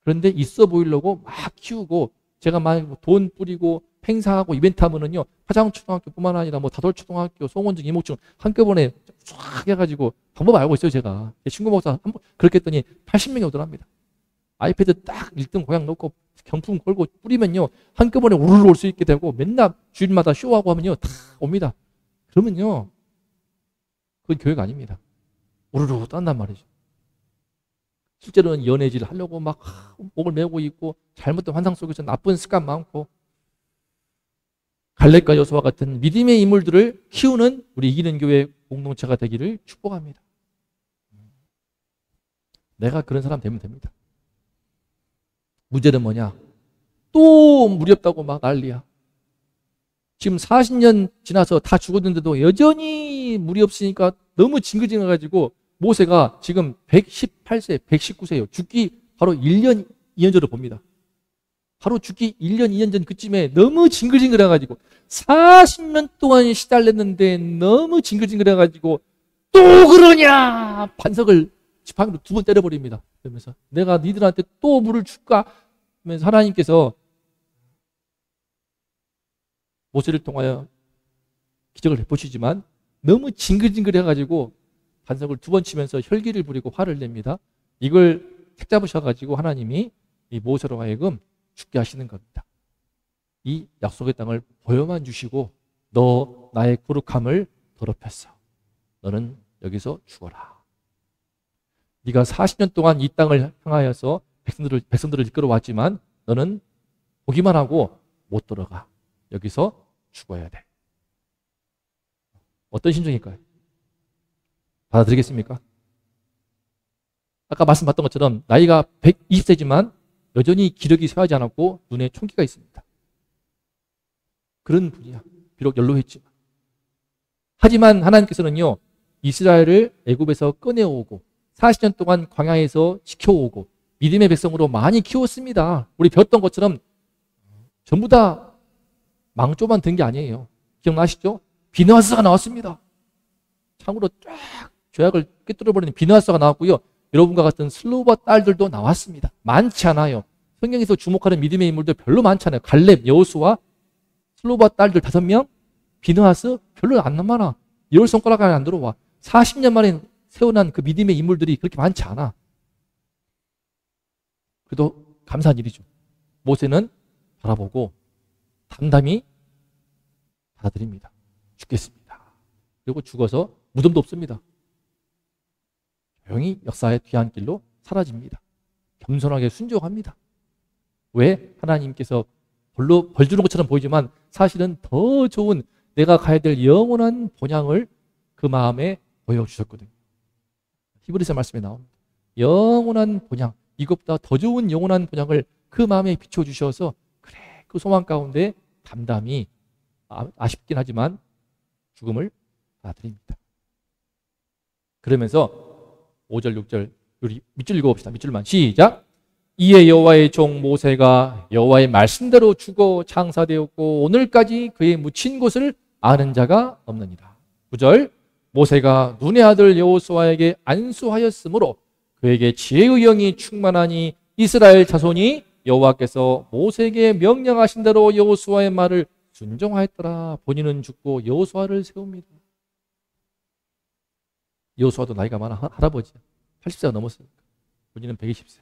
그런데 있어 보이려고 막 키우고 제가 막 돈 뿌리고 행사하고 이벤트 하면은요, 화장초등학교뿐만 아니라 다돌초등학교, 송원중, 이목중 한꺼번에 쫙 해가지고 방법 알고 있어요, 제가. 친구 목사 한번 그렇게 했더니 80명이 오더랍니다. 아이패드 딱 1등 고향 놓고 경품 걸고 뿌리면요, 한꺼번에 우르르 올 수 있게 되고 맨날 주일마다 쇼하고 하면요, 다 옵니다. 그러면요, 그건 교회가 아닙니다. 우르르 딴단 말이죠. 실제로는 연애질 하려고 막 목을 메고 있고 잘못된 환상 속에서 나쁜 습관 많고 갈렙과 여호수아 같은 믿음의 인물들을 키우는 우리 이기는 교회 공동체가 되기를 축복합니다. 내가 그런 사람 되면 됩니다. 문제는 뭐냐? 또 무리 없다고 막 난리야. 지금 40년 지나서 다 죽었는데도 여전히 무리 없으니까 너무 징글징글해가지고 모세가 지금 118세, 119세예요. 죽기 바로 1년, 2년 전으로 봅니다. 바로 죽기 1년, 2년 전 그쯤에 너무 징글징글해가지고 40년 동안 시달렸는데 너무 징글징글해가지고 또 그러냐! 반석을 지팡이로 2번 때려버립니다. 그러면서 내가 니들한테 또 물을 줄까? 하면서 하나님께서 모세를 통하여 기적을 베푸시지만 너무 징글징글해가지고 반석을 2번 치면서 혈기를 부리고 화를 냅니다. 이걸 택잡으셔가지고 하나님이 이 모세로 하여금 죽게 하시는 겁니다. 이 약속의 땅을 보여만 주시고 너 나의 거룩함을 더럽혔어. 너는 여기서 죽어라. 네가 40년 동안 이 땅을 향하여서 백성들을 이끌어 왔지만 너는 보기만 하고 못 들어가. 여기서 죽어야 돼. 어떤 심정일까요? 받아들이겠습니까? 아까 말씀봤던 것처럼 나이가 120세지만 여전히 기력이 쇠하지 않았고 눈에 총기가 있습니다. 그런 분이야. 비록 연로했지만. 하지만 하나님께서는요, 이스라엘을 애굽에서 꺼내오고 40년 동안 광야에서 지켜오고 믿음의 백성으로 많이 키웠습니다. 우리 배웠던 것처럼 전부 다 망조만 든 게 아니에요. 기억나시죠? 비느하스가 나왔습니다. 참으로 쫙 죄악을 꿰뚫어버리는 비느하스가 나왔고요. 여러분과 같은 슬로바 딸들도 나왔습니다. 많지 않아요. 성경에서 주목하는 믿음의 인물들 별로 많지 않아요. 갈렙, 여호수아, 슬로바 딸들 5명, 비느하스 별로 안 많아. 10손가락 안에 안 들어와. 40년 만에 세워난 그 믿음의 인물들이 그렇게 많지 않아. 그래도 감사한 일이죠. 모세는 바라보고 담담히 받아들입니다. 죽겠습니다. 그리고 죽어서 무덤도 없습니다. 조용히 역사의 뒤안길로 사라집니다. 겸손하게 순종합니다. 왜? 하나님께서 벌 주는 것처럼 보이지만 사실은 더 좋은 내가 가야 될 영원한 본향을 그 마음에 보여주셨거든요. 히브리서 말씀에 나옵니다. 영원한 본향, 이것보다 더 좋은 영원한 본향을 그 마음에 비춰주셔서 그래, 그 소망 가운데 담담히 아쉽긴 하지만 죽음을 받아들입니다. 그러면서 5절, 6절 우리 밑줄 읽어봅시다. 밑줄만 시작. 이에 여호와의 종 모세가 여호와의 말씀대로 죽어 장사되었고 오늘까지 그의 묻힌 곳을 아는 자가 없느니라. 9절 모세가 눈의 아들 여호수아에게 안수하였으므로 그에게 지혜의 영이 충만하니 이스라엘 자손이 여호와께서 모세에게 명령하신 대로 여호수아의 말을 순종하였더라. 본인은 죽고 여호수아를 세웁니다. 여호수아도 나이가 많아 할아버지야. 80세가 넘었으니까. 본인은 120세.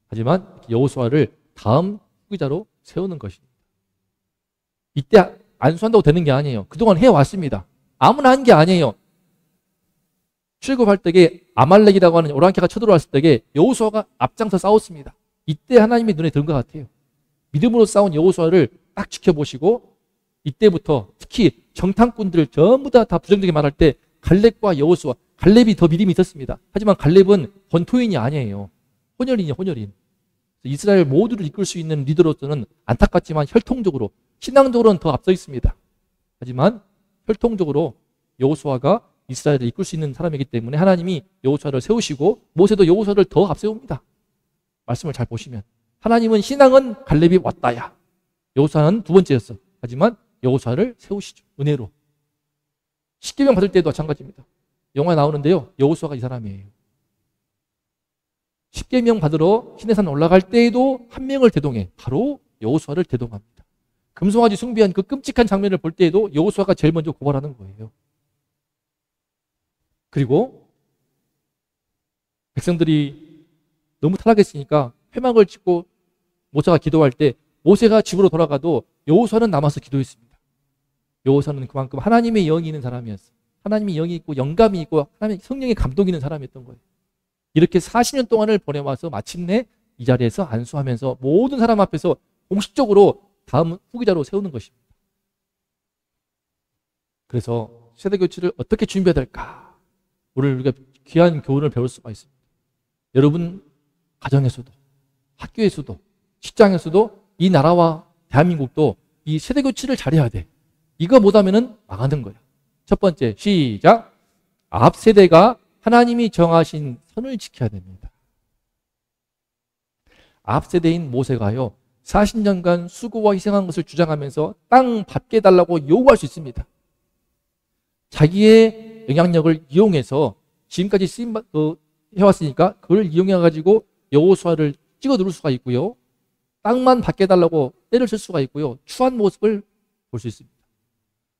하지만 여호수아를 다음 후계자로 세우는 것입니다. 이때 안수한다고 되는 게 아니에요. 그동안 해왔습니다. 아무나 한 게 아니에요. 출애굽할 때에 아말렉이라고 하는 오랑캐가 쳐들어왔을 때에 여호수아가 앞장서 싸웠습니다. 이때 하나님의 눈에 든 것 같아요. 믿음으로 싸운 여호수아를 딱 지켜보시고 이때부터 특히 정탐꾼들 전부 다 부정적인 말할 때 갈렙과 여호수아, 갈렙이 더 믿음이 있었습니다. 하지만 갈렙은 본토인이 아니에요. 혼혈인이에요, 혼혈인. 이스라엘 모두를 이끌 수 있는 리더로서는 안타깝지만 혈통적으로, 신앙적으로는 더 앞서 있습니다. 하지만 혈통적으로 여호수아가 이스라엘을 이끌 수 있는 사람이기 때문에 하나님이 여호수아를 세우시고 모세도 여호수아를 더 앞세웁니다. 말씀을 잘 보시면 하나님은 신앙은 갈렙이 왔다야. 여호수아는 두 번째였어. 하지만 여호수아를 세우시죠. 은혜로. 십계명 받을 때도 마찬가지입니다. 영화에 나오는데요. 여호수아가 이 사람이에요. 십계명 받으러 시내산 올라갈 때에도 한 명을 대동해. 바로 여호수아를 대동합니다. 금송아지 숭배한 그 끔찍한 장면을 볼 때에도 여호수아가 제일 먼저 고발하는 거예요. 그리고 백성들이 너무 타락했으니까 회막을 짓고 모세가 기도할 때 모세가 집으로 돌아가도 여호수아는 남아서 기도했습니다. 여호수아는 그만큼 하나님의 영이 있는 사람이었어요. 하나님의 영이 있고 영감이 있고 하나님의 성령의 감동이 있는 사람이었던 거예요. 이렇게 40년 동안을 보내와서 마침내 이 자리에서 안수하면서 모든 사람 앞에서 공식적으로 다음 후계자로 세우는 것입니다. 그래서 세대교체를 어떻게 준비해야 될까? 오늘 우리가 귀한 교훈을 배울 수가 있습니다. 여러분 가정에서도 학교에서도 직장에서도 이 나라와 대한민국도 이 세대교체를 잘해야 돼. 이거 못하면 망하는 거야. 첫 번째 시작. 앞 세대가 하나님이 정하신 선을 지켜야 됩니다. 앞 세대인 모세가요 40년간 수고와 희생한 것을 주장하면서 땅 받게 해달라고 요구할 수 있습니다. 자기의 영향력을 이용해서 지금까지 해왔으니까 그걸 이용해가지고 여호수아를 찍어 누를 수가 있고요. 땅만 받게 해달라고 때를 쓸 수가 있고요. 추한 모습을 볼 수 있습니다.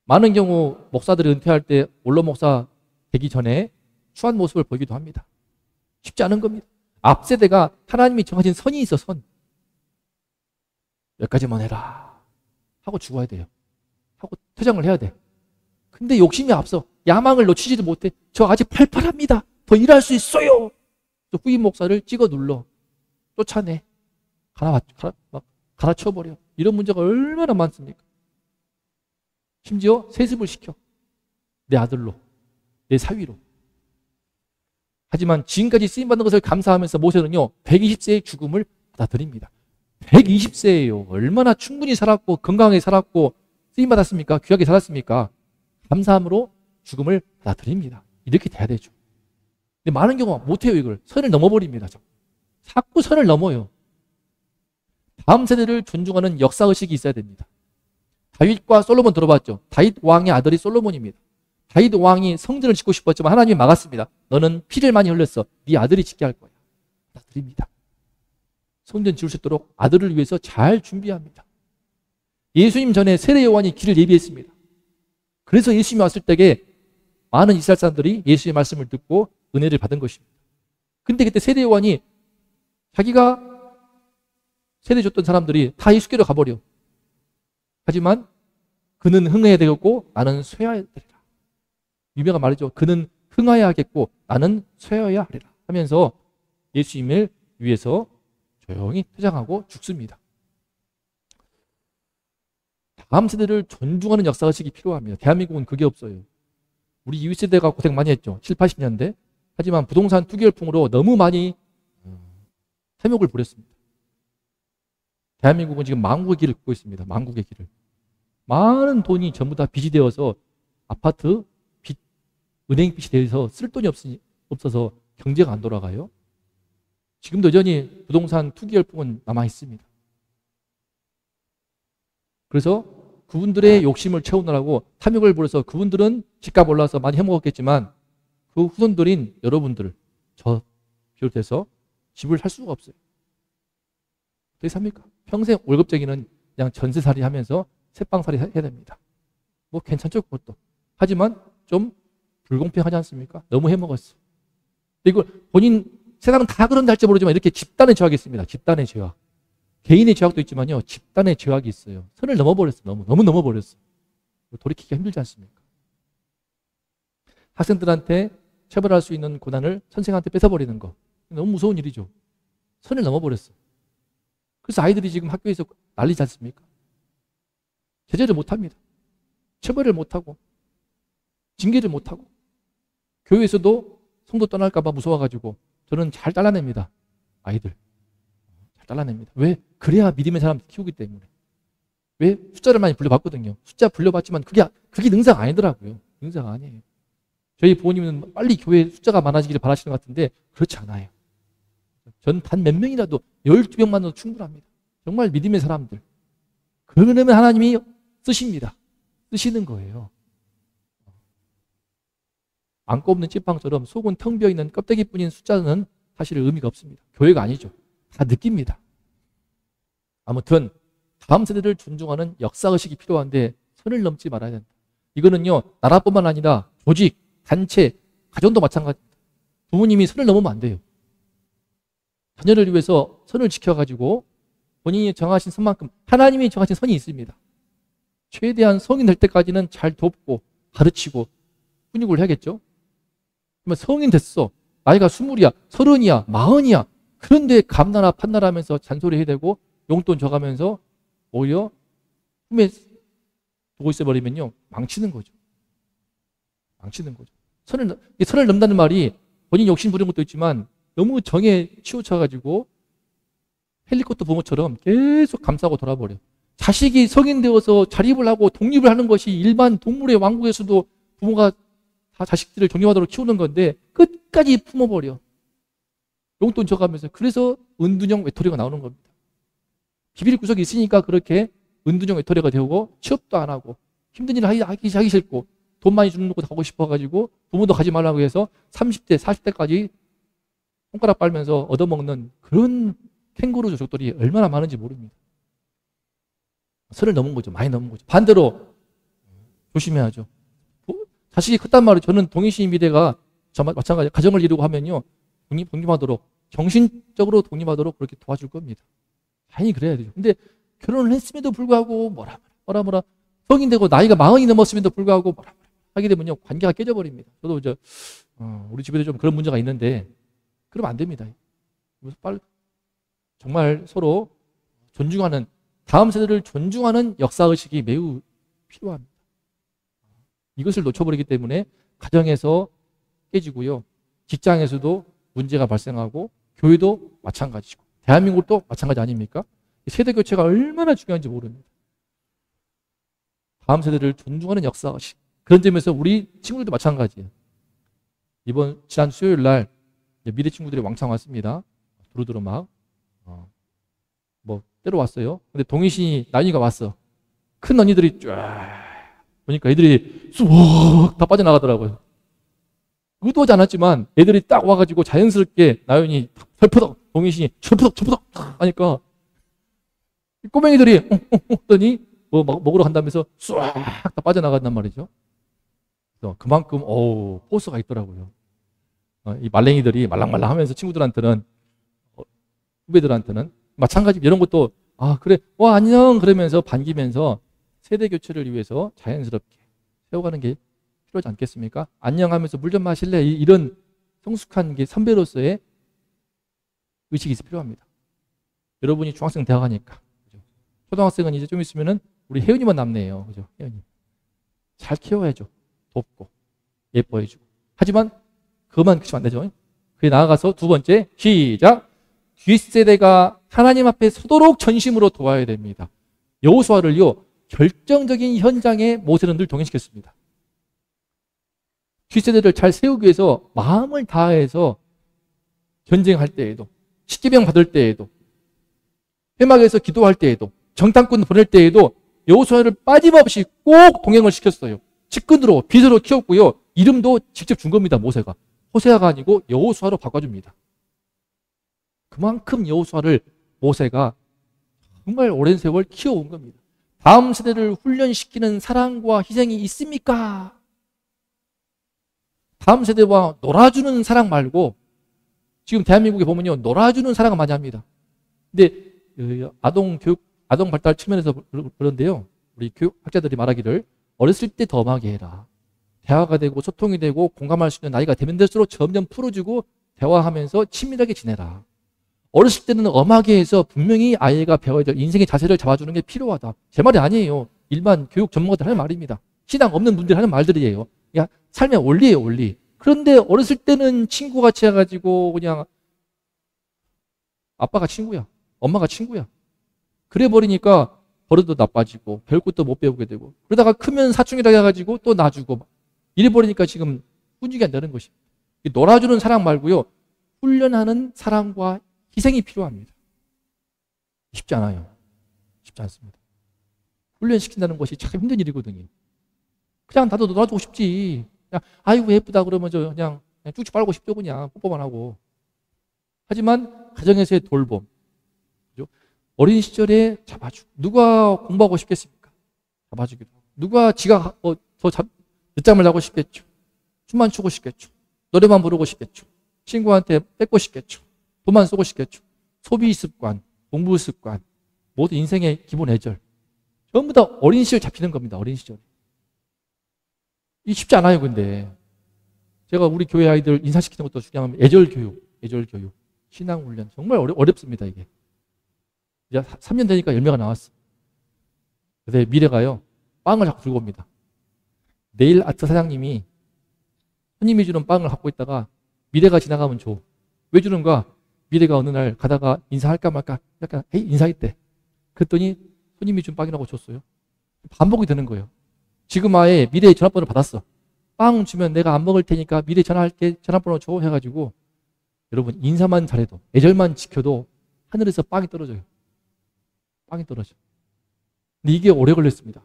많은 경우 목사들이 은퇴할 때 원로 목사 되기 전에 추한 모습을 보이기도 합니다. 쉽지 않은 겁니다. 앞 세대가 하나님이 정하신 선이 있어, 선. 여기까지만 해라 하고 죽어야 돼요. 하고 퇴장을 해야 돼. 근데 욕심이 앞서 야망을 놓치지도 못해. 저 아직 팔팔합니다. 더 일할 수 있어요. 또 후임 목사를 찍어 눌러 쫓아내. 갈아치워버려. 이런 문제가 얼마나 많습니까? 심지어 세습을 시켜. 내 아들로, 내 사위로. 하지만 지금까지 쓰임받는 것을 감사하면서 모세는요 120세의 죽음을 받아들입니다. 120세예요. 얼마나 충분히 살았고 건강하게 살았고 쓰임받았습니까? 귀하게 살았습니까? 감사함으로 죽음을 받아들입니다. 이렇게 돼야 되죠. 근데 많은 경우 못해요. 이걸 선을 넘어버립니다. 자꾸 선을 넘어요. 다음 세대를 존중하는 역사의식이 있어야 됩니다. 다윗과 솔로몬 들어봤죠? 다윗 왕의 아들이 솔로몬입니다. 다윗 왕이 성전을 짓고 싶었지만 하나님이 막았습니다. 너는 피를 많이 흘렸어. 네 아들이 짓게 할 거야. 받아들입니다. 성전 지을 수 있도록 아들을 위해서 잘 준비합니다. 예수님 전에 세례 요한이 길을 예비했습니다. 그래서 예수님이 왔을 때에 많은 이스라엘 사람들이 예수의 말씀을 듣고 은혜를 받은 것입니다. 근데 그때 세례 요한이 자기가 세례 줬던 사람들이 다 예수께로 가버려. 하지만 그는 흥해야 되겠고 나는 쇠해야 되리라. 유명한 말이죠. 그는 흥하여야 하겠고 나는 쇠해야 하리라 하면서 예수님을 위해서 조용히 퇴장하고 죽습니다. 다음 세대를 존중하는 역사의식이 필요합니다. 대한민국은 그게 없어요. 우리 이웃 세대가 고생 많이 했죠. 7, 80년대. 하지만 부동산 투기 열풍으로 너무 많이 탐욕을 부렸습니다. 대한민국은 지금 망국의 길을 걷고 있습니다. 망국의 길을. 많은 돈이 전부 다 빚이 되어서 아파트 빚, 은행 빚이 되어서 쓸 돈이 없어서 경제가 안 돌아가요. 지금도 여전히 부동산 투기 열풍은 남아 있습니다. 그래서 그분들의 욕심을 채우느라고 탐욕을 부려서 그분들은 집값 올라서 많이 해먹었겠지만 그 후손들인 여러분들, 저 비롯해서 집을 살 수가 없어요. 어떻게 삽니까? 평생 월급쟁이는 그냥 전세살이 하면서 새빵살이 해야 됩니다. 뭐 괜찮죠, 그것도. 하지만 좀 불공평하지 않습니까? 너무 해먹었어. 이거 본인 세상은 다 그런지 할지 모르지만 이렇게 집단의 죄악이 있습니다. 집단의 죄악. 개인의 죄악도 있지만요, 집단의 죄악이 있어요. 선을 넘어버렸어. 너무 넘어버렸어. 돌이키기가 힘들지 않습니까? 학생들한테 처벌할 수 있는 권한을 선생한테 뺏어버리는 거. 너무 무서운 일이죠. 선을 넘어버렸어. 그래서 아이들이 지금 학교에서 난리지 않습니까? 제재를 못합니다. 처벌을 못하고 징계를 못하고 교회에서도 성도 떠날까 봐 무서워가지고 저는 잘 잘라냅니다. 아이들. 잘 잘라냅니다. 왜? 그래야 믿음의 사람 키우기 때문에. 왜? 숫자를 많이 불려봤거든요. 숫자 불려봤지만 그게 능사가 아니더라고요. 능사가 아니에요. 저희 부모님은 빨리 교회 숫자가 많아지기를 바라시는 것 같은데 그렇지 않아요. 전 단 몇 명이라도 12명만으로도 충분합니다. 정말 믿음의 사람들. 그러면 하나님이 쓰십니다. 쓰시는 거예요. 안고 없는 찐빵처럼 속은 텅 비어있는 껍데기뿐인 숫자는 사실 의미가 없습니다. 교회가 아니죠. 다 느낍니다. 아무튼 다음 세대를 존중하는 역사의식이 필요한데 선을 넘지 말아야 된다. 이거는요, 나라뿐만 아니라 조직, 단체, 가정도 마찬가지입니다. 부모님이 선을 넘으면 안 돼요. 자녀를 위해서 선을 지켜가지고 본인이 정하신 선만큼 하나님이 정하신 선이 있습니다. 최대한 성인 될 때까지는 잘 돕고 가르치고 훈육을 해야겠죠. 그러면 성인 됐어. 나이가 20이야, 30이야, 40이야. 그런데 감나라 판나라 하면서 잔소리 해야 되고 용돈 줘가면서 오히려 품에 두고 있어버리면요, 망치는 거죠. 망치는 거죠. 선을 넘다는 말이 본인 욕심 부리는 것도 있지만 너무 정에 치우쳐가지고 헬리콥터 부모처럼 계속 감싸고 돌아버려. 자식이 성인 되어서 자립을 하고 독립을 하는 것이 일반 동물의 왕국에서도 부모가 다 자식들을 독립하도록 키우는 건데 끝까지 품어버려. 용돈 줘가면서. 그래서 은둔형 외톨이가 나오는 겁니다. 비빌 구석이 있으니까 그렇게 은둔형 외톨이가 되고 취업도 안 하고 힘든 일을 하기 싫고 돈 많이 주는 곳 가고 싶어가지고 부모도 가지 말라고 해서 30대, 40대까지 손가락 빨면서 얻어먹는 그런 캥거루 조족들이 얼마나 많은지 모릅니다. 선을 넘은 거죠. 많이 넘은 거죠. 반대로 조심해야죠. 자식이 컸단 말이에요. 저는 동일시 미래가 마찬가지 가정을 이루고 하면요, 독립하도록, 정신적으로 독립하도록 그렇게 도와줄 겁니다. 당연히 그래야 되죠. 근데 결혼을 했음에도 불구하고 뭐라 성인 되고 나이가 40이 넘었음에도 불구하고 뭐라 하게 되면요, 관계가 깨져버립니다. 저도 우리 집에도 좀 그런 문제가 있는데 그러면 안 됩니다. 정말 서로 존중하는, 다음 세대를 존중하는 역사의식이 매우 필요합니다. 이것을 놓쳐버리기 때문에 가정에서 깨지고요, 직장에서도 문제가 발생하고 교회도 마찬가지고 대한민국도 마찬가지 아닙니까? 세대 교체가 얼마나 중요한지 모릅니다. 다음 세대를 존중하는 역사의식. 그런 점에서 우리 친구들도 마찬가지예요. 지난 수요일 날 미래 친구들이 왕창 왔습니다. 두루두루 막 때로 왔어요. 근데 동희신이 나이가 왔어. 큰 언니들이 쫙 보니까 애들이 쑥 다 빠져나가더라고요. 의도하지 않았지만 애들이 딱 와가지고 자연스럽게 나연이 펄퍼덕, 동희신이 철퍼덕 하니까 꼬맹이들이 했더니 뭐 먹으러 간다면서 쑥 다 빠져나간단 말이죠. 그래서 그만큼 포스가 있더라고요. 이 말랭이들이 말랑말랑하면서 친구들한테는, 후배들한테는 마찬가지. 이런 것도 그래 안녕 그러면서 반기면서 세대 교체를 위해서 자연스럽게 세워가는 게 필요하지 않겠습니까? 안녕하면서 물 좀 마실래? 이런 성숙한 게 선배로서의 의식이 필요합니다. 여러분이 중학생 대학 가니까. 그죠? 초등학생은 이제 좀 있으면은 우리 혜연이만 남네요. 그죠? 혜연이. 잘 키워야죠. 돕고, 예뻐해주고. 하지만 그것만 그치면 안 되죠. 그에 나아가서 두 번째, 시작. 뒷세대가 하나님 앞에 서도록 전심으로 도와야 됩니다. 여호수아를요, 결정적인 현장에 모세는 늘 동행시켰습니다. 뒷세대를 잘 세우기 위해서 마음을 다해서 전쟁할 때에도, 십계명 받을 때에도, 회막에서 기도할 때에도, 정탐꾼 보낼 때에도 여호수아를 빠짐없이 꼭 동행을 시켰어요. 측근으로, 빚으로 키웠고요. 이름도 직접 준 겁니다, 모세가. 호세아가 아니고 여호수아로 바꿔줍니다. 그만큼 여호수아를 모세가 정말 오랜 세월 키워온 겁니다. 다음 세대를 훈련시키는 사랑과 희생이 있습니까? 다음 세대와 놀아주는 사랑 말고 지금 대한민국에 보면요, 놀아주는 사랑을 많이 합니다. 근데 아동 발달 측면에서 그런데요, 우리 교육학자들이 말하기를 어렸을 때 더 엄하게 해라. 대화가 되고 소통이 되고 공감할 수 있는 나이가 되면 될수록 점점 풀어주고 대화하면서 친밀하게 지내라. 어렸을 때는 엄하게 해서 분명히 아이가 배워야 될 인생의 자세를 잡아주는 게 필요하다. 제 말이 아니에요. 일반 교육 전문가들 하는 말입니다. 신앙 없는 분들이 하는 말들이에요. 그냥 삶의 원리예요, 원리. 그런데 어렸을 때는 친구같이 해가지고 그냥 아빠가 친구야, 엄마가 친구야. 그래 버리니까 버릇도 나빠지고 배울 것도 못 배우게 되고, 그러다가 크면 사춘기라 해가지고 또 놔주고 이래 버리니까 지금 훈육이 안 되는 것입니다. 놀아주는 사랑 말고요, 훈련하는 사랑과 희생이 필요합니다. 쉽지 않아요. 쉽지 않습니다. 훈련시킨다는 것이 참 힘든 일이거든요. 그냥 나도 놀아주고 싶지. 그냥 아이고 예쁘다 그러면 그냥 쭉쭉 빨고 싶죠. 그냥 뽀뽀만 하고. 하지만 가정에서의 돌봄, 그죠? 어린 시절에 잡아주고. 누가 공부하고 싶겠습니까? 잡아주기도 하고. 누가 지가 늦잠을 자고 싶겠죠. 춤만 추고 싶겠죠. 노래만 부르고 싶겠죠. 친구한테 뺏고 싶겠죠. 돈만 쓰고 싶겠죠. 소비 습관, 공부 습관, 모든 인생의 기본 애절, 전부 다 어린 시절 잡히는 겁니다. 어린 시절. 이 쉽지 않아요. 근데 제가 우리 교회 아이들 인사시키는 것도 중요하면 애절 교육, 신앙 훈련 정말 어렵습니다. 이게 이제 3년 되니까 열매가 나왔어. 그래서 미래가요, 빵을 자꾸 들고 옵니다. 네일 아트 사장님이 손님이 주는 빵을 갖고 있다가 미래가 지나가면 줘. 왜 주는가? 미래가 어느 날 가다가 인사할까 말까 약간 에이 인사했대. 그랬더니 손님이 준 빵이라고 줬어요. 반복이 되는 거예요. 지금 아예 미래의 전화번호를 받았어. 빵 주면 내가 안 먹을 테니까 미래 전화할게, 전화번호 줘 해가지고, 여러분 인사만 잘해도, 애절만 지켜도 하늘에서 빵이 떨어져요. 빵이 떨어져. 근데 이게 오래 걸렸습니다.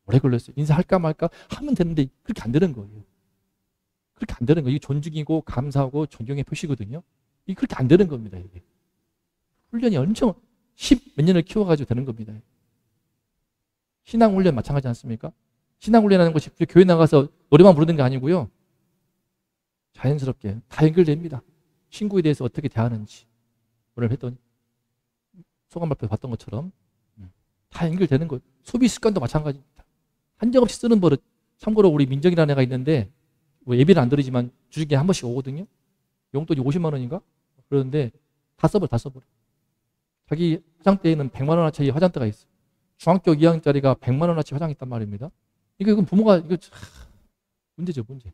오래 걸렸어요. 인사할까 말까 하면 되는데 그렇게 안 되는 거예요. 그렇게 안 되는 거예요. 이게 존중이고 감사하고 존경의 표시거든요. 이게 그렇게 안 되는 겁니다. 이게 훈련이 엄청 10몇 년을 키워가지고 되는 겁니다. 신앙 훈련 마찬가지 않습니까? 신앙 훈련하는 것이 교회 나가서 노래만 부르는 게 아니고요, 자연스럽게 다 연결됩니다. 친구에 대해서 어떻게 대하는지, 오늘 했더니 소감 발표 봤던 것처럼 다 연결되는 거예요. 소비 습관도 마찬가지입니다. 한정없이 쓰는 버릇. 참고로 우리 민정이라는 애가 있는데 뭐 예비는 안 드리지만 주중에 한 번씩 오거든요. 용돈이 50만 원인가? 그러는데 다 써버려. 자기 화장대에는 100만 원어치 화장대가 있어요. 중학교 2학년짜리가 100만 원어치 화장이 있단 말입니다. 이거 부모가 이거 문제죠, 문제.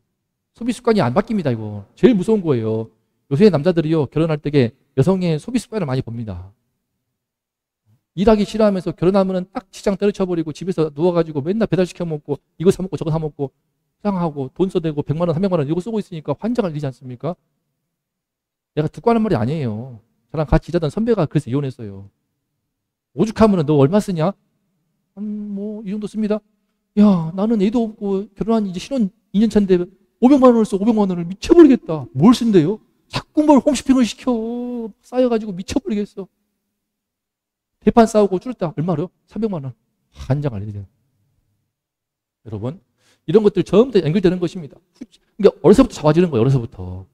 소비 습관이 안 바뀝니다. 이거 제일 무서운 거예요. 요새 남자들이요, 결혼할 때에 여성의 소비 습관을 많이 봅니다. 일하기 싫어하면서 결혼하면은 딱 직장 때려쳐버리고 집에서 누워가지고 맨날 배달시켜 먹고 이거 사 먹고 저거 사 먹고 화장하고 돈 써대고 100만 원, 300만 원 이거 쓰고 있으니까 환장을 일이지 않습니까? 내가 듣고 하는 말이 아니에요. 저랑 같이 일하던 선배가 그래서 이혼했어요. 오죽하면은 너 얼마 쓰냐? 뭐 이 정도 씁니다. 야, 나는 애도 없고 결혼한 이제 신혼 2년 차인데 500만 원을 써. 500만 원을 미쳐버리겠다. 뭘 쓴대요? 자꾸 뭘 홈쇼핑을 시켜. 쌓여가지고 미쳐버리겠어. 대판 싸우고 줄였다. 얼마로요? 300만 원. 환장을 해야 돼요. 여러분, 이런 것들 전부 다 연결되는 것입니다. 그러니까 어려서부터 잡아지는 거예요. 어려서부터.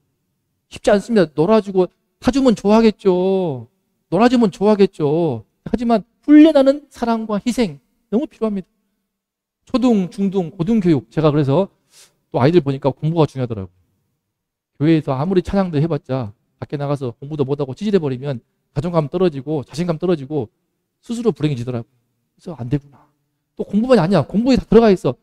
쉽지 않습니다. 놀아주고 타주면 좋아하겠죠. 놀아주면 좋아하겠죠. 하지만 훈련하는 사랑과 희생 너무 필요합니다. 초등, 중등, 고등교육. 제가 그래서 또 아이들 보니까 공부가 중요하더라고요. 교회에서 아무리 찬양도 해봤자 밖에 나가서 공부도 못하고 찌질해버리면 자존감 떨어지고 자신감 떨어지고 스스로 불행해지더라고요. 그래서 안 되구나. 또 공부만이 아니야. 공부에 다 들어가 있어.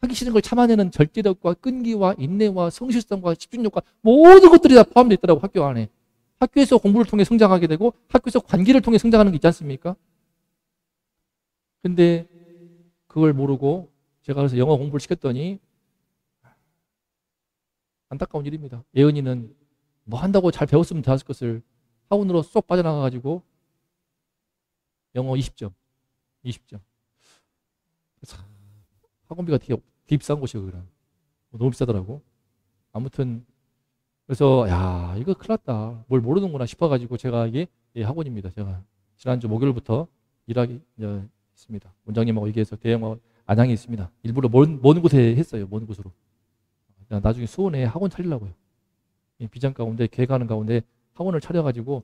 하기 싫은 걸 참아내는 절제력과 끈기와 인내와 성실성과 집중력과 모든 것들이 다 포함되어 있더라고, 학교 안에. 학교에서 공부를 통해 성장하게 되고 학교에서 관계를 통해 성장하는 게 있지 않습니까? 근데 그걸 모르고 제가 그래서 영어 공부를 시켰더니 안타까운 일입니다. 예은이는 뭐 한다고 잘 배웠으면 좋았을 것을 학원으로 쏙 빠져나가가지고 영어 20점. 학원비가 되게 비싼 곳이에요. 너무 비싸더라고. 아무튼 그래서 야 이거 큰일 났다. 뭘 모르는구나 싶어가지고 제가 이게 학원입니다. 제가 지난주 목요일부터 일하기 했습니다. 원장님하고 얘기해서 대형 안양에 있습니다. 일부러 먼 곳에 했어요. 먼 곳으로. 나중에 수원에 학원 차리려고요. 비전 가운데 계획하는 가운데 학원을 차려가지고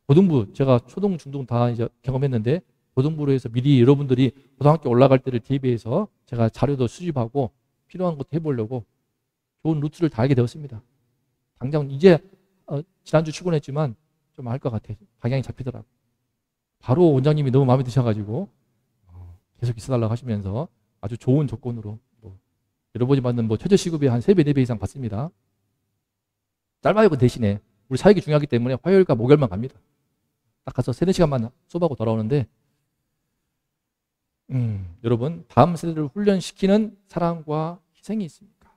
고등부 제가 초등 중등 다 이제 경험했는데 고등부로 해서 미리 여러분들이 고등학교 올라갈 때를 대비해서 제가 자료도 수집하고 필요한 것도 해보려고 좋은 루트를 다 알게 되었습니다. 당장 이제 지난주 출근했지만 좀 알 것 같아요. 방향이 잡히더라고요. 바로 원장님이 너무 마음에 드셔가지고 계속 있어달라고 하시면서 아주 좋은 조건으로 여러분이 받는 최저시급의 한 3배, 4배 이상 받습니다. 짧아요. 그 대신에 우리 사역이 중요하기 때문에 화요일과 목요일만 갑니다. 딱 가서 3, 4시간만 수업하고 돌아오는데 여러분 다음 세대를 훈련시키는 사랑과 희생이 있습니까?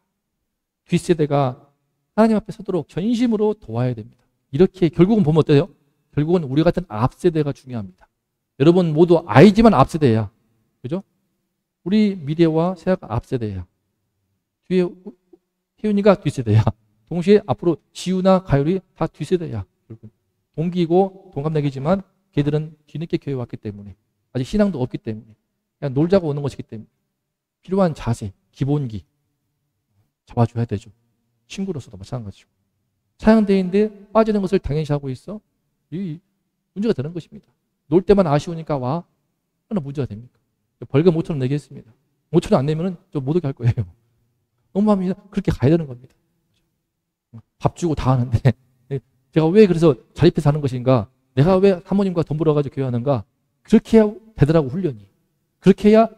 뒷세대가 하나님 앞에 서도록 전심으로 도와야 됩니다. 이렇게 결국은 보면 어때요? 결국은 우리 같은 앞세대가 중요합니다. 여러분 모두 아이지만 앞세대야. 그죠? 우리 미래와 세아가 앞세대야. 뒤에 혜윤이가 뒷세대야. 동시에 앞으로 지우나 가율이 다 뒷세대야. 동기이고 동갑내기지만 걔들은 뒤늦게 교회 왔기 때문에 아직 신앙도 없기 때문에 그냥 놀자고 오는 것이기 때문에 필요한 자세, 기본기 잡아줘야 되죠. 친구로서도 마찬가지고. 사양대인데 빠지는 것을 당연시하고 있어? 이 문제가 되는 것입니다. 놀 때만 아쉬우니까 와? 얼마나 문제가 됩니까? 벌금 5,000원 내겠습니다. 5,000원 안 내면 좀 못 오게 할 거예요. 너무합니다. 그렇게 가야 되는 겁니다. 밥 주고 다 하는데 제가 왜 그래서 자립해서 하는 것인가? 내가 왜 사모님과 돈 벌어가지고 교회하는가? 그렇게 해야 되더라고 훈련이. 그렇게 해야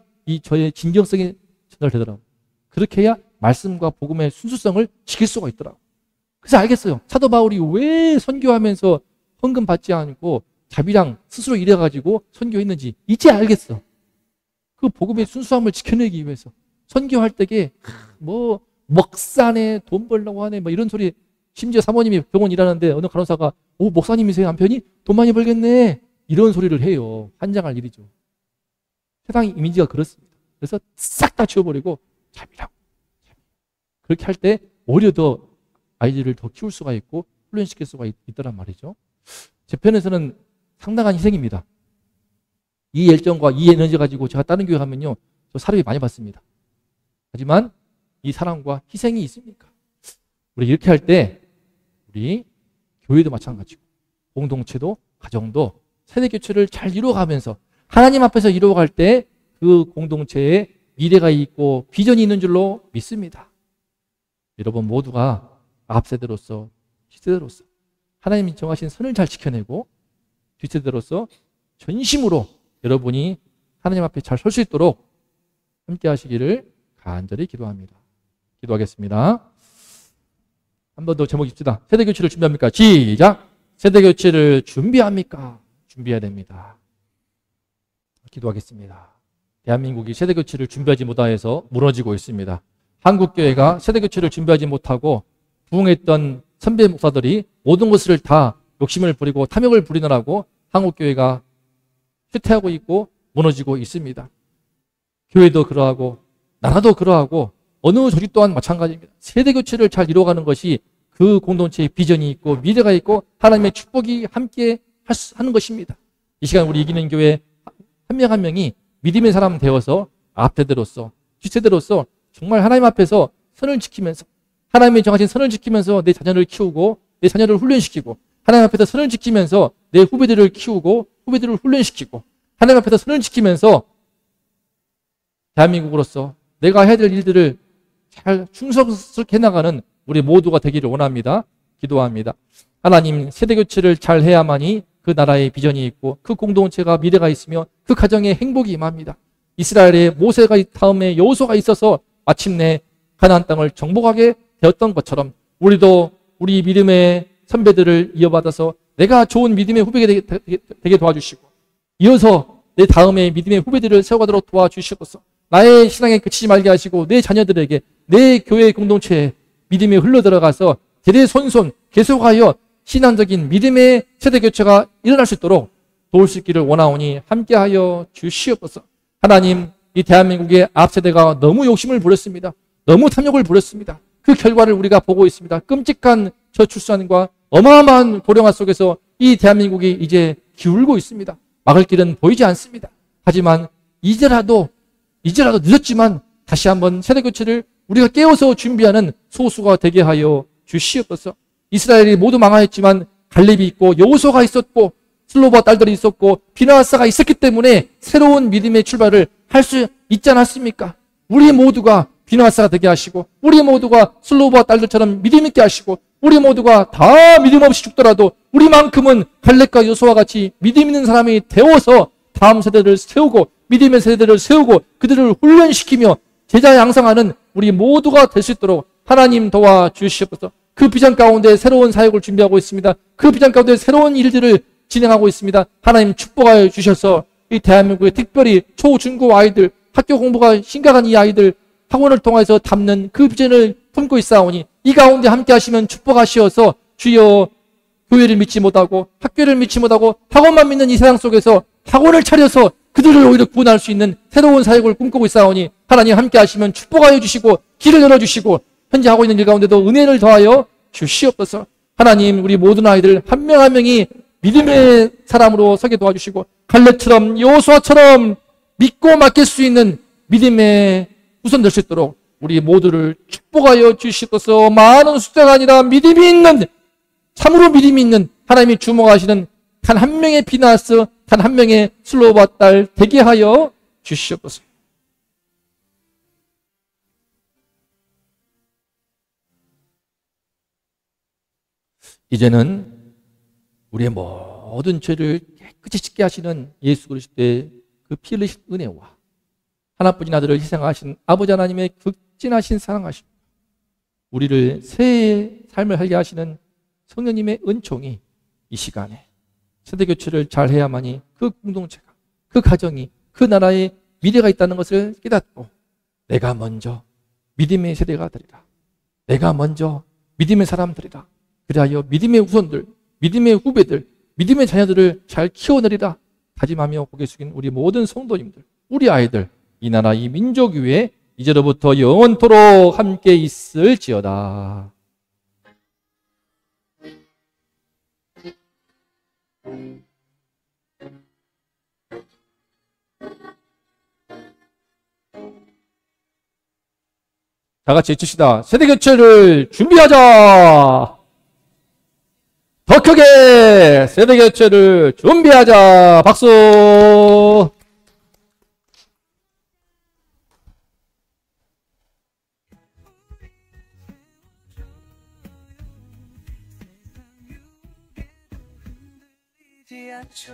저의 진정성이 전달되더라고. 그렇게 해야 말씀과 복음의 순수성을 지킬 수가 있더라고. 그래서 알겠어요. 사도 바울이 왜 선교하면서 헌금 받지 않고 자비랑 스스로 일해가지고 선교했는지 이제 알겠어. 그 복음의 순수함을 지켜내기 위해서 선교할 때에 먹산에 돈 벌려고 하네 이런 소리. 심지어 사모님이 병원 일하는데 어느 간호사가 목사님이세요 남편이? 돈 많이 벌겠네 이런 소리를 해요. 환장할 일이죠. 세상 이미지가 그렇습니다. 그래서 싹 다 지워버리고 자비라고. 그렇게 할 때 오히려 더 아이들을 더 키울 수가 있고 훈련시킬 수가 있더란 말이죠. 제 편에서는 상당한 희생입니다. 이 열정과 이 에너지 가지고 제가 다른 교회 가면요 저 사람이 많이 받습니다. 하지만 이 사랑과 희생이 있습니까? 우리 이렇게 할 때 우리 교회도 마찬가지고 공동체도 가정도 세대교체를 잘 이루어가면서 하나님 앞에서 이루어갈 때 그 공동체에 미래가 있고 비전이 있는 줄로 믿습니다. 여러분 모두가 앞세대로서 뒷세대로서 하나님이 정하신 선을 잘 지켜내고 뒷세대로서 전심으로 여러분이 하나님 앞에 잘 설 수 있도록 함께 하시기를 간절히 기도합니다. 기도하겠습니다. 한 번 더 제목 입시다. 세대교체를 준비합니까? 시작! 세대교체를 준비합니까? 준비해야 됩니다. 기도하겠습니다. 대한민국이 세대교체를 준비하지 못해서 무너지고 있습니다. 한국교회가 세대교체를 준비하지 못하고 부흥했던 선배 목사들이 모든 것을 다 욕심을 부리고 탐욕을 부리느라고 한국교회가 쇠퇴하고 있고 무너지고 있습니다. 교회도 그러하고 나라도 그러하고 어느 조직 또한 마찬가지입니다. 세대교체를 잘 이루어가는 것이 그 공동체의 비전이 있고 미래가 있고 하나님의 축복이 함께 하는 것입니다. 이 시간 우리 이기는 교회 한 명 한 명이 믿음의 사람 되어서 앞세대로서 뒷세대로서 정말 하나님 앞에서 선을 지키면서 하나님이 정하신 선을 지키면서 내 자녀를 키우고 내 자녀를 훈련시키고 하나님 앞에서 선을 지키면서 내 후배들을 키우고 후배들을 훈련시키고 하나님 앞에서 선을 지키면서 대한민국으로서 내가 해야 될 일들을 잘 충성스럽게 해나가는 우리 모두가 되기를 원합니다. 기도합니다. 하나님 세대교체를 잘 해야만이 그 그 나라의 비전이 있고 그 공동체가 미래가 있으며 그 가정에 행복이 임합니다. 이스라엘에 모세가 다음에 여호수아가 있어서 마침내 가나안 땅을 정복하게 되었던 것처럼 우리도 우리 믿음의 선배들을 이어받아서 내가 좋은 믿음의 후배가 되게 도와주시고 이어서 내 다음에 믿음의 후배들을 세워가도록 도와주시옵소서. 나의 신앙에 그치지 말게 하시고 내 자녀들에게 내 교회 공동체에 믿음이 흘러들어가서 대대손손 계속하여 신앙적인 믿음의 세대교체가 일어날 수 있도록 도울 수 있기를 원하오니 함께하여 주시옵소서. 하나님, 이 대한민국의 앞세대가 너무 욕심을 부렸습니다. 너무 탐욕을 부렸습니다. 그 결과를 우리가 보고 있습니다. 끔찍한 저출산과 어마어마한 고령화 속에서 이 대한민국이 이제 기울고 있습니다. 막을 길은 보이지 않습니다. 하지만 이제라도 늦었지만 다시 한번 세대교체를 우리가 깨워서 준비하는 소수가 되게 하여 주시옵소서. 이스라엘이 모두 망하였지만 갈렙이 있고 여호수아가 있었고 슬로바 딸들이 있었고 비나하사가 있었기 때문에 새로운 믿음의 출발을 할 수 있지 않았습니까? 우리 모두가 비나하사가 되게 하시고 우리 모두가 슬로바 딸들처럼 믿음 있게 하시고 우리 모두가 다 믿음 없이 죽더라도 우리만큼은 갈렙과 여호수아와 같이 믿음 있는 사람이 되어서 다음 세대를 세우고 믿음의 세대를 세우고 그들을 훈련시키며 제자 양성하는 우리 모두가 될 수 있도록 하나님 도와주시옵소서. 그 비전 가운데 새로운 사역을 준비하고 있습니다. 그 비전 가운데 새로운 일들을 진행하고 있습니다. 하나님 축복하여 주셔서 이 대한민국의 특별히 초, 중고 아이들, 학교 공부가 심각한 이 아이들 학원을 통해서 담는 그 비전을 품고 있사오니 이 가운데 함께 하시면 축복하시어서 주여 교회를 믿지 못하고 학교를 믿지 못하고 학원만 믿는 이 세상 속에서 학원을 차려서 그들을 오히려 구원할 수 있는 새로운 사역을 꿈꾸고 있사오니 하나님 함께 하시면 축복하여 주시고 길을 열어주시고 현재 하고 있는 일 가운데도 은혜를 더하여 주시옵소서. 하나님 우리 모든 아이들 한 명 한 명이 믿음의 사람으로 서게 도와주시고 갈렙처럼 여호수아처럼 믿고 맡길 수 있는 믿음의 후손 될 수 있도록 우리 모두를 축복하여 주시옵소서. 많은 숫자가 아니라 믿음이 있는 참으로 믿음이 있는 하나님이 주목하시는 단 한 명의 비나스 단 한 명의 슬로바 딸 되게 하여 주시옵소서. 이제는 우리의 모든 죄를 깨끗이 씻게 하시는 예수 그리스도의 그 피 흘리신 은혜와 하나뿐인 아들을 희생하신 아버지 하나님의 극진하신 사랑하심, 우리를 새 삶을 살게 하시는 성령님의 은총이 이 시간에 세대교체를 잘 해야만이 그 공동체가, 그 가정이, 그 나라의 미래가 있다는 것을 깨닫고 내가 먼저 믿음의 세대가 되리라. 내가 먼저 믿음의 사람들이라. 그리하여 믿음의 후손들, 믿음의 후배들, 믿음의 자녀들을 잘 키워내리라 다짐하며 고개 숙인 우리 모든 성도님들, 우리 아이들, 이 나라 이 민족 위에 이제로부터 영원토록 함께 있을지어다. 다 같이 외칩시다. 세대교체를 준비하자. 더 크게 세대교체를 준비하자. 박수. 않죠.